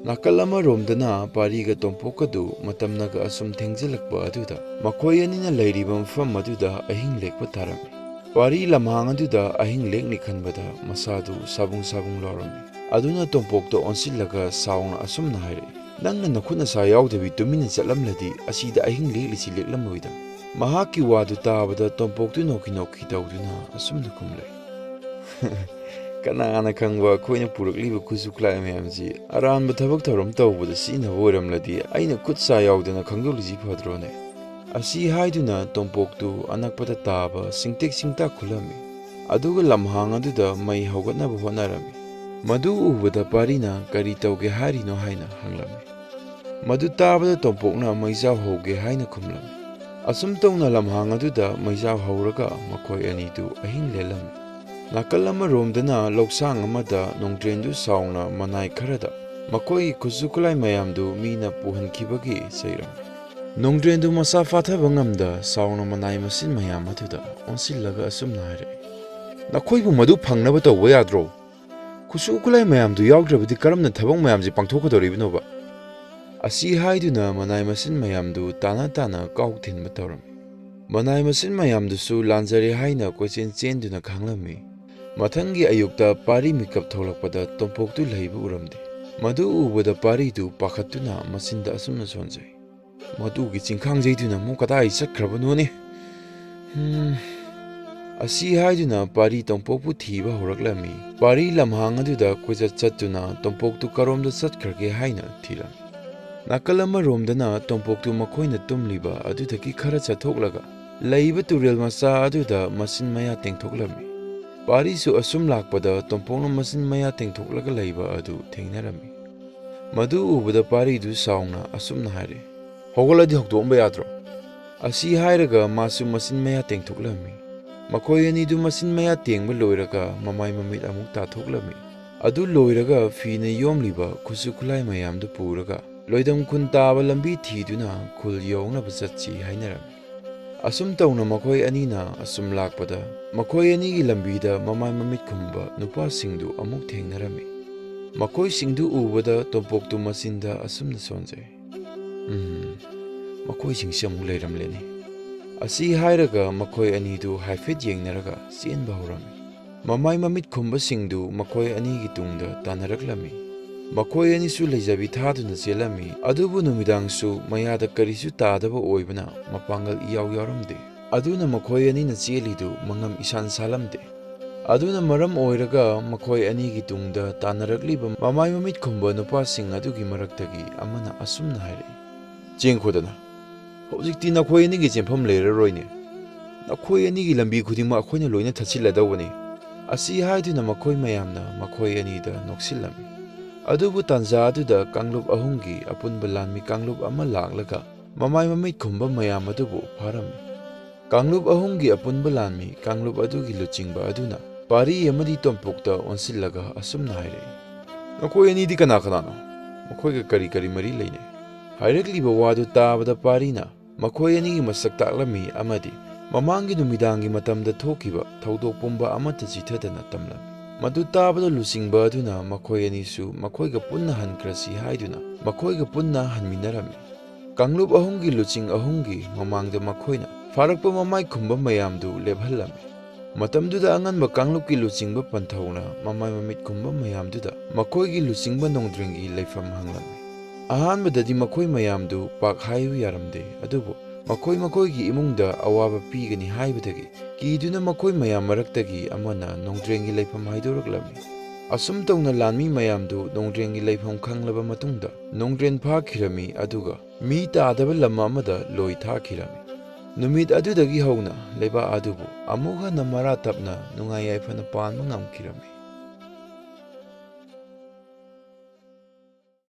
ꯅꯥꯀꯜ ꯑꯃꯔꯣꯝꯗꯅ ꯄꯥꯔꯤꯒ ꯇꯣꯝꯄꯣꯛꯀꯗꯨ ꯃꯇꯝꯅꯒ ꯑꯁꯨꯝ ꯊꯦꯡꯖꯤꯜꯂꯛꯄ ꯑꯗꯨꯗ ꯃꯈꯣꯏ ꯑꯅꯤꯅ ꯂꯩꯔꯤꯕ ꯃꯐꯝ ꯑꯗꯨꯗ ꯑꯍꯤꯡ ꯂꯦꯛꯄ ꯇꯥꯔꯝꯃꯤ꯫ ꯄꯥꯔꯤ ꯂꯝꯍꯥꯡ ꯑꯗꯨꯗ ꯑꯍꯤꯡ ꯂꯦꯛꯅꯤ ꯈꯟꯕꯗ ꯃꯁꯥꯗꯨ ꯁꯥꯕꯨꯡ ꯁꯥꯕꯨꯡ लाउꯔꯝꯃꯤ꯫ ꯑꯗꯨꯅ ꯇꯣꯝꯄꯣꯛꯇ ꯑꯣꯟꯁꯤꯜꯂꯒ ꯁꯥꯎꯅ ꯑꯁꯨꯝꯅ ꯍꯥꯏꯔꯛꯏ, ꯅꯪꯅ ꯅꯈꯨꯠ ꯅꯁꯥ ꯌꯥꯎꯗꯕꯤ ꯇꯨꯃꯤꯟꯅ ꯆꯠꯂꯝꯂꯗꯤ ꯑꯁꯤꯗ ꯑꯍꯤꯡ ꯂꯦꯛꯂꯤꯁꯤ ꯂꯦꯛꯂꯝꯂꯣꯏꯗ꯫ ꯃꯍꯥꯛꯀꯤ ꯋꯥꯗꯨ ꯇꯥꯕꯗ ꯇꯣꯝꯄꯣꯛꯇꯨ ꯅꯣꯛꯈꯤ ꯅꯣꯛꯈꯤ ꯇꯧꯗꯨꯅ ꯑꯁꯨꯝꯅ ꯈꯨꯝꯂꯛꯏ, ꯀꯅꯥꯅ ꯈꯪꯕ ꯑꯩꯈꯣꯏꯅ ꯄꯨꯔꯛꯂꯤꯕ ꯈꯨꯠꯁꯨ ꯈꯨꯠꯂꯥꯏ ꯃꯌꯥꯝꯁꯤ ꯑꯔꯥꯟꯕ ꯊꯕꯛ ꯊꯧꯔꯝ ꯇꯧꯕꯗ ꯁꯤꯖꯤꯟꯅꯕ ꯑꯣꯏꯔꯝꯂꯗꯤ ꯑꯩꯅ ꯈꯨꯠ ꯁꯥ ꯌꯥꯎꯗꯅ ꯈꯪꯗꯣꯛꯂꯤꯁꯤ ꯐꯗ꯭ꯔꯣꯅꯦ? ꯑꯁꯤ ꯍꯥꯏꯗꯨꯅ ꯇꯣꯝꯄꯣꯛꯇꯨ ꯑꯅꯛꯄꯗ ꯇꯥꯕ ꯁꯤꯡꯇꯦꯛ ꯁꯤꯡꯇꯥꯛ ꯈꯨꯜꯂꯝꯃꯤ꯫ ꯑꯗꯨꯒ ꯂꯝꯍꯥꯡ ꯑꯗꯨꯗ ꯃꯩ ꯍꯧꯒꯠꯅꯕ ꯍꯣꯠꯅꯔꯝꯃꯤ꯫ ꯃꯗꯨ ꯎꯕꯗ ꯄꯥꯔꯤꯅ ꯀꯔꯤ ꯇꯧꯒꯦ ꯍꯥꯏꯔꯤꯅꯣ ꯍꯥꯏꯅ ꯍꯪꯂꯝꯃꯤ꯫ ꯃꯗꯨ ꯇꯥꯕꯗ ꯇꯣꯝꯄꯣꯛꯅ ꯃꯩꯖꯥꯎ ꯍꯧꯒꯦ ꯍꯥꯏꯅ ꯈꯨꯝꯂꯝꯃꯤ꯫ ꯑꯁꯨꯝ ꯇꯧꯅ ꯂꯝꯍꯥꯡ ꯑꯗꯨꯗ ꯃꯩꯖꯥꯎ ꯍꯧꯔꯒ ꯃꯈꯣꯏ ꯑꯅꯤꯗꯨ ꯑꯍꯤꯡ ꯂꯦꯜꯂꯝꯃꯤ꯫ ꯅꯥꯀꯜ ꯑꯃꯔꯣꯝꯗꯅ ꯂꯧꯁꯥꯡ ꯑꯃꯗ ꯅꯣꯡꯗ꯭ꯔꯦꯟꯗꯨ ꯆꯥꯎꯅ ꯃꯅꯥꯏ ꯈꯔꯗ ꯃꯈꯣꯏꯒꯤ ꯈꯨꯠꯁꯨ ꯈꯨꯠꯂꯥꯏ ꯃꯌꯥꯝꯗꯨ ꯃꯤꯅ ꯄꯨꯍꯟꯈꯤꯕꯒꯤ ꯆꯩꯔꯝꯃꯤ꯫ ꯅꯣꯡꯗ꯭ꯔꯦꯟꯗꯨ ꯃꯆꯥ ꯐꯥꯊꯕ ꯉꯝꯗ ꯆꯥꯎꯅ ꯃꯅꯥꯏ ꯃꯆꯤꯟ ꯃꯌꯥꯝ ꯑꯗꯨꯗ ꯑꯣꯟꯁꯤꯜꯂꯒ ꯑꯁꯨꯝꯅ ꯍꯥꯏꯔꯛꯏ, ꯅꯈꯣꯏꯕꯨ ꯃꯗꯨ ꯐꯪꯅꯕ ꯇꯧꯕ ꯌꯥꯗ꯭ꯔꯣ? ꯈꯨꯠꯁꯨ ꯈꯨꯠꯂꯥꯏ ꯃꯌꯥꯝꯗꯨ ꯌꯥꯎꯗ꯭ꯔꯕꯗꯤ ꯀꯔꯝꯅ ꯊꯕꯛ ꯃꯌꯥꯝꯁꯤ ꯄꯥꯡꯊꯣꯛꯀꯗꯧꯔꯤꯕꯅꯣꯕ? ꯑꯁꯤ ꯍꯥꯏꯗꯨꯅ ꯃꯅꯥꯏ ꯃꯆꯤꯟ ꯃꯌꯥꯝꯗꯨ ꯇꯥꯅ ꯇꯥꯅ ꯀꯥꯎ ꯊꯤꯟꯕ ꯇꯧꯔꯝꯃꯤ꯫ ꯃꯅꯥꯏ ꯃꯆꯤꯟ ꯃꯌꯥꯝꯗꯨꯁꯨ ꯂꯥꯟꯖꯔꯦ ꯍꯥꯏꯅ ꯀꯣꯏꯆꯦꯟ ꯆꯦꯟꯗꯨꯅ ꯈꯥꯡꯂꯝꯃꯤ꯫ ꯃꯊꯪꯒꯤ ꯑꯌꯨꯛꯇ ꯄꯥꯔꯤ ꯃꯤꯀꯞ ꯊꯣꯛꯂꯛꯄꯗ ꯇꯣꯝꯄꯣꯛꯇꯨ ꯂꯩꯕ ꯎꯔꯝꯗꯦ꯫ ꯃꯗꯨ ꯎꯕꯗ ꯄꯥꯔꯤꯗꯨ ꯄꯥꯈꯠꯇꯨꯅ ꯃꯆꯤꯟꯗ ꯑꯁꯨꯝꯅ ꯁꯣꯟꯖꯩ, ꯃꯗꯨꯒꯤ ꯆꯤꯡꯈꯥꯡꯖꯩꯗꯨꯅ ꯑꯃꯨꯛ ꯀꯗꯥꯏ ꯆꯠꯈ꯭ꯔꯕꯅꯣꯅꯦ? ꯑꯁꯤ ꯍꯥꯏꯗꯨꯅ ꯄꯥꯔꯤ ꯇꯣꯝꯄꯣꯛꯄꯨ ꯊꯤꯕ ꯍꯧꯔꯛꯂꯝꯃꯤ꯫ ꯄꯥꯔꯤ ꯂꯝꯍꯥꯡ ꯑꯗꯨꯗ ꯀꯣꯏꯆꯠ ꯆꯠꯇꯨꯅ ꯇꯣꯝꯄꯣꯛꯇꯨ ꯀꯔꯣꯝꯗ ꯆꯠꯈ꯭ꯔꯒꯦ ꯍꯥꯏꯅ ꯊꯤꯔꯝꯃꯤ꯫ ꯅꯥꯀꯜ ꯑꯃꯔꯣꯝꯗꯅ ꯇꯣꯝꯄꯣꯛꯇꯨ ꯃꯈꯣꯏꯅ ꯇꯨꯝꯂꯤꯕ ꯑꯗꯨꯗꯒꯤ ꯈꯔ ꯆꯠꯊꯣꯛꯂꯒ ꯂꯩꯕ ꯇꯨꯔꯦꯜ ꯃꯆꯥ ꯑꯗꯨꯗ ꯃꯆꯤꯟ ꯃꯌꯥ ꯇꯦꯡꯊꯣꯛꯂꯝꯃꯤ꯫ ꯄꯥꯔꯤꯁꯨ ꯑꯁꯨꯝ ꯂꯥꯛꯄꯗ ꯇꯣꯝꯄꯣꯛꯅ ꯃꯆꯤꯟ ꯃꯌꯥ ꯇꯦꯡꯊꯣꯛꯂꯒ ꯂꯩꯕ ꯑꯗꯨ ꯊꯦꯡꯅꯔꯝꯃꯤ꯫ ꯃꯗꯨ ꯎꯕꯗ ꯄꯥꯔꯤꯗꯨ ꯁꯥꯎꯅ ꯑꯁꯨꯝꯅ ꯍꯥꯏꯔꯦ, "ꯍꯧꯒꯠꯂꯗꯤ ꯍꯧꯗꯣꯛꯑꯝꯕ ꯌꯥꯗ꯭ꯔꯣ?" ꯑꯁꯤ ꯍꯥꯏꯔꯒ ꯃꯥꯁꯨ ꯃꯆꯤꯟ ꯃꯌꯥ ꯇꯦꯡꯊꯣꯛꯂꯝꯃꯤ꯫ ꯃꯈꯣꯏ ꯑꯅꯤꯗꯨ ꯃꯆꯤꯟ ꯃꯌꯥ ꯇꯦꯡꯕ ꯂꯣꯏꯔꯒ ꯃꯃꯥꯏ ꯃꯃꯤꯠ ꯑꯃꯨꯛ ꯇꯥꯊꯣꯛꯂꯝꯃꯤ꯫ ꯑꯗꯨ ꯂꯣꯏꯔꯒ ꯐꯤꯅ ꯌꯣꯝꯂꯤꯕ ꯈꯨꯠꯁꯨ ꯈꯨꯠꯂꯥꯏ ꯃꯌꯥꯝꯗꯨ ꯄꯨꯔꯒ ꯂꯣꯏꯗꯝ ꯈꯨꯟ ꯇꯥꯕ ꯂꯝꯕꯤ ꯊꯤꯗꯨꯅ ꯈꯨꯜ ꯌꯧꯅꯕ ꯆꯠꯁꯤ ꯍꯥꯏꯅꯔꯝꯃꯤ꯫ ꯑꯁꯨꯝ ꯇꯧꯅ ꯃꯈꯣꯏ ꯑꯅꯤꯅ ꯑꯁꯨꯝ ꯂꯥꯛꯄꯗ ꯃꯈꯣꯏ ꯑꯅꯤꯒꯤ ꯂꯝꯕꯤꯗ ꯃꯃꯥꯏ ꯃꯃꯤꯠ ꯈꯨꯝꯕ ꯅꯨꯄꯥꯁꯤꯡꯗꯨ ꯑꯃꯨꯛ ꯊꯦꯡꯅꯔꯝꯃꯤ꯫ ꯃꯈꯣꯏꯁꯤꯡꯗꯨ ꯎꯕꯗ ꯇꯣꯝꯄꯣꯛꯇꯨ ꯃꯆꯤꯟꯗ ꯑꯁꯨꯝꯅ ꯁꯣꯟꯖꯩ, "ꯃꯈꯣꯏꯁꯤꯡꯁꯤ ꯑꯃꯨꯛ ꯂꯩꯔꯝꯂꯦꯅꯦ"꯫ ꯑꯁꯤ ꯍꯥꯏꯔꯒ ꯃꯈꯣꯏ ꯑꯅꯤꯗꯨ ꯍꯥꯏꯐꯦꯠ ꯌꯦꯡꯅꯔꯒ ꯆꯦꯟꯕ ꯍꯧꯔꯝꯃꯤ꯫ ꯃꯃꯥꯏ ꯃꯃꯤꯠ ꯈꯨꯝꯕꯁꯤꯡꯗꯨ ꯃꯈꯣꯏ ꯑꯅꯤꯒꯤ ꯇꯨꯡꯗ ꯇꯥꯟꯅꯔꯛꯂꯝꯃꯤ꯫ ꯃꯈꯣꯏ ꯑꯅꯤꯁꯨ ꯂꯩꯖꯕꯤ ꯊꯥꯗꯨꯅ ꯆꯦꯜꯂꯝꯃꯤ꯫ ꯑꯗꯨꯕꯨ ꯅꯨꯃꯤꯗꯥꯡꯁꯨ ꯃꯌꯥꯗ ꯀꯔꯤꯁꯨ ꯇꯥꯗꯕ ꯑꯣꯏꯕꯅ ꯃꯄꯥꯡꯒꯜ ꯏꯌꯥꯎ ꯌꯥꯎꯔꯝꯗꯦ꯫ ꯑꯗꯨꯅ ꯃꯈꯣꯏ ꯑꯅꯤꯅ ꯆꯦꯜꯂꯤꯗꯨ ꯃꯉꯝ ꯏꯁꯥꯟ ꯁꯥꯜꯂꯝꯗꯦ꯫ ꯑꯗꯨꯅ ꯃꯔꯝ ꯑꯣꯏꯔꯒ ꯃꯈꯣꯏ ꯑꯅꯤꯒꯤ ꯇꯨꯡꯗ ꯇꯥꯟꯅꯔꯛꯂꯤꯕ ꯃꯃꯥꯏ ꯃꯃꯤꯠ ꯈꯨꯝꯕ ꯅꯨꯄꯥꯁꯤꯡ ꯑꯗꯨꯒꯤ ꯃꯔꯛꯇꯒꯤ ꯑꯃꯅ ꯑꯁꯨꯝꯅ ꯍꯥꯏꯔꯛꯏ, "ꯆꯦꯟꯈꯣꯗꯅ, ꯍꯧꯖꯤꯛꯇꯤ ꯅꯈꯣꯏ ꯑꯅꯤꯒꯤ ꯆꯦꯟꯐꯝ ꯂꯩꯔꯔꯣꯏꯅꯦ꯫ ꯅꯈꯣꯏ ꯑꯅꯤꯒꯤ ꯂꯝꯕꯤ ꯈꯨꯗꯤꯡꯃꯛ ꯑꯩꯈꯣꯏꯅ ꯂꯣꯏꯅ ꯊꯠꯆꯤꯜꯂꯗꯧꯕꯅꯤ"꯫ ꯑꯁꯤ ꯍꯥꯏꯗꯨꯅ ꯃꯈꯣꯏ ꯃꯌꯥꯝꯅ ꯃꯈꯣꯏ ꯑꯅꯤꯗ ꯅꯣꯛꯁꯤꯜꯂꯝꯃꯤ꯫ ꯑꯗꯨꯕꯨ ꯇꯥꯟꯖꯥ ꯑꯗꯨꯗ ꯀꯥꯡꯂꯨꯞ ꯑꯍꯨꯝꯒꯤ ꯑꯄꯨꯟꯕ ꯂꯥꯟꯃꯤ ꯀꯥꯡꯂꯨꯞ ꯑꯃ ꯂꯥꯛꯂꯒ ꯃꯃꯥꯏ ꯃꯃꯤꯠ ꯈꯨꯝꯕ ꯃꯌꯥꯝ ꯑꯗꯨꯕꯨ ꯐꯥꯔꯝꯃꯤ꯫ ꯀꯥꯡꯂꯨꯞ ꯑꯍꯨꯝꯒꯤ ꯑꯄꯨꯟꯕ ꯂꯥꯟꯃꯤ ꯀꯥꯡꯂꯨꯞ ꯑꯗꯨꯒꯤ ꯂꯨꯆꯤꯡꯕ ꯑꯗꯨꯅ ꯄꯥꯔꯤ ꯑꯃꯗꯤ ꯇꯣꯝꯄꯣꯛꯇ ꯑꯣꯟꯁꯤꯜꯂꯒ ꯑꯁꯨꯝꯅ ꯍꯥꯏꯔꯛꯏ, "ꯅꯈꯣꯏ ꯑꯅꯤꯗꯤ ꯀꯅꯥ ꯀꯅꯥꯅꯣ? ꯃꯈꯣꯏꯒ ꯀꯔꯤ ꯀꯔꯤ ꯃꯔꯤ ꯂꯩꯅꯩ?" ꯍꯥꯏꯔꯛꯂꯤꯕ ꯋꯥꯗꯨ ꯇꯥꯕꯗ ꯄꯥꯔꯤꯅ ꯃꯈꯣꯏ ꯑꯅꯤꯒꯤ ꯃꯁꯛ ꯇꯥꯛꯂꯝꯃꯤ ꯑꯃꯗꯤ ꯃꯃꯥꯡꯒꯤ ꯅꯨꯃꯤꯗꯥꯡꯒꯤ ꯃꯇꯝꯗ ꯊꯣꯛꯈꯤꯕ ꯊꯧꯗꯣꯛ ꯄꯨꯝꯕ ꯑꯃꯠꯇ ꯆꯤꯊꯗꯅ ꯇꯝꯂꯝꯃꯤ꯫ ꯃꯗꯨ ꯇꯥꯕꯗ ꯂꯨꯆꯤꯡꯕ ꯑꯗꯨꯅ ꯃꯈꯣꯏ ꯑꯅꯤꯁꯨ ꯃꯈꯣꯏꯒ ꯄꯨꯟꯅ ꯍꯟꯈ꯭ꯔꯁꯤ ꯍꯥꯏꯗꯨꯅ ꯃꯈꯣꯏꯒ ꯄꯨꯟꯅ ꯍꯟꯃꯤꯟꯅꯔꯝꯃꯤ꯫ ꯀꯥꯡꯂꯨꯞ ꯑꯍꯨꯝꯒꯤ ꯂꯨꯆꯤꯡ ꯑꯍꯨꯝꯒꯤ ꯃꯃꯥꯡꯗ ꯃꯈꯣꯏꯅ ꯐꯥꯔꯛꯄ ꯃꯃꯥꯏ ꯈꯨꯝꯕ ꯃꯌꯥꯝꯗꯨ ꯂꯦꯞꯍꯜꯂꯝꯃꯤ꯫ ꯃꯇꯝꯗꯨꯗ ꯑꯉꯟꯕ ꯀꯥꯡꯂꯨꯞꯀꯤ ꯂꯨꯆꯤꯡꯕ ꯄꯟꯊꯧꯅ ꯃꯃꯥꯏ ꯃꯃꯤꯠ ꯈꯨꯝꯕ ꯃꯌꯥꯝꯗꯨꯗ ꯃꯈꯣꯏꯒꯤ ꯂꯨꯆꯤꯡꯕ ꯅꯣꯡꯗ꯭ꯔꯦꯡꯒꯤ ꯂꯩꯐꯝ ꯍꯪꯂꯝꯃꯤ꯫ ꯑꯍꯥꯟꯕꯗꯗꯤ ꯃꯈꯣꯏ ꯃꯌꯥꯝꯗꯨ ꯄꯥꯛ ꯍꯥꯏꯌꯨ ꯌꯥꯔꯝꯗꯦ꯫ ꯑꯗꯨꯕꯨ ꯃꯈꯣꯏ ꯃꯈꯣꯏꯒꯤ ꯏꯃꯨꯡꯗ ꯑꯋꯥꯕ ꯄꯤꯒꯅꯤ ꯍꯥꯏꯕꯗꯒꯤ ꯀꯤꯗꯨꯅ ꯃꯈꯣꯏ ꯃꯌꯥꯝ ꯃꯔꯛꯇꯒꯤ ꯑꯃꯅ ꯅꯣꯡꯗ꯭ꯔꯦꯡꯒꯤ ꯂꯩꯐꯝ ꯍꯥꯏꯗꯣꯔꯛꯂꯝꯃꯤ꯫ ꯑꯁꯨꯝ ꯇꯧꯅ ꯂꯥꯟꯃꯤ ꯃꯌꯥꯝꯗꯨ ꯅꯣꯡꯗ꯭ꯔꯦꯡꯒꯤ ꯂꯩꯐꯝ ꯈꯪꯂꯕ ꯃꯇꯨꯡꯗ ꯅꯣꯡꯗ꯭ꯔꯦꯟ ꯐꯥꯈꯤꯔꯝꯃꯤ ꯑꯗꯨꯒ ꯃꯤ ꯇꯥꯗꯕ ꯂꯝ ꯑꯃꯗ ꯂꯣꯏ ꯊꯥꯈꯤꯔꯝꯃꯤ꯫ ꯅꯨꯃꯤꯠ ꯑꯗꯨꯗꯒꯤ ꯍꯧꯅ ꯂꯩꯕꯥꯛ ꯑꯗꯨꯕꯨ ꯑꯃꯨꯛ ꯍꯟꯅ ꯃꯔꯥ ꯇꯞꯅ ꯅꯨꯡꯉꯥꯏ ꯌꯥꯏꯐꯅ ꯄꯥꯟꯕ ꯉꯝꯈꯤꯔꯝꯃꯤ꯫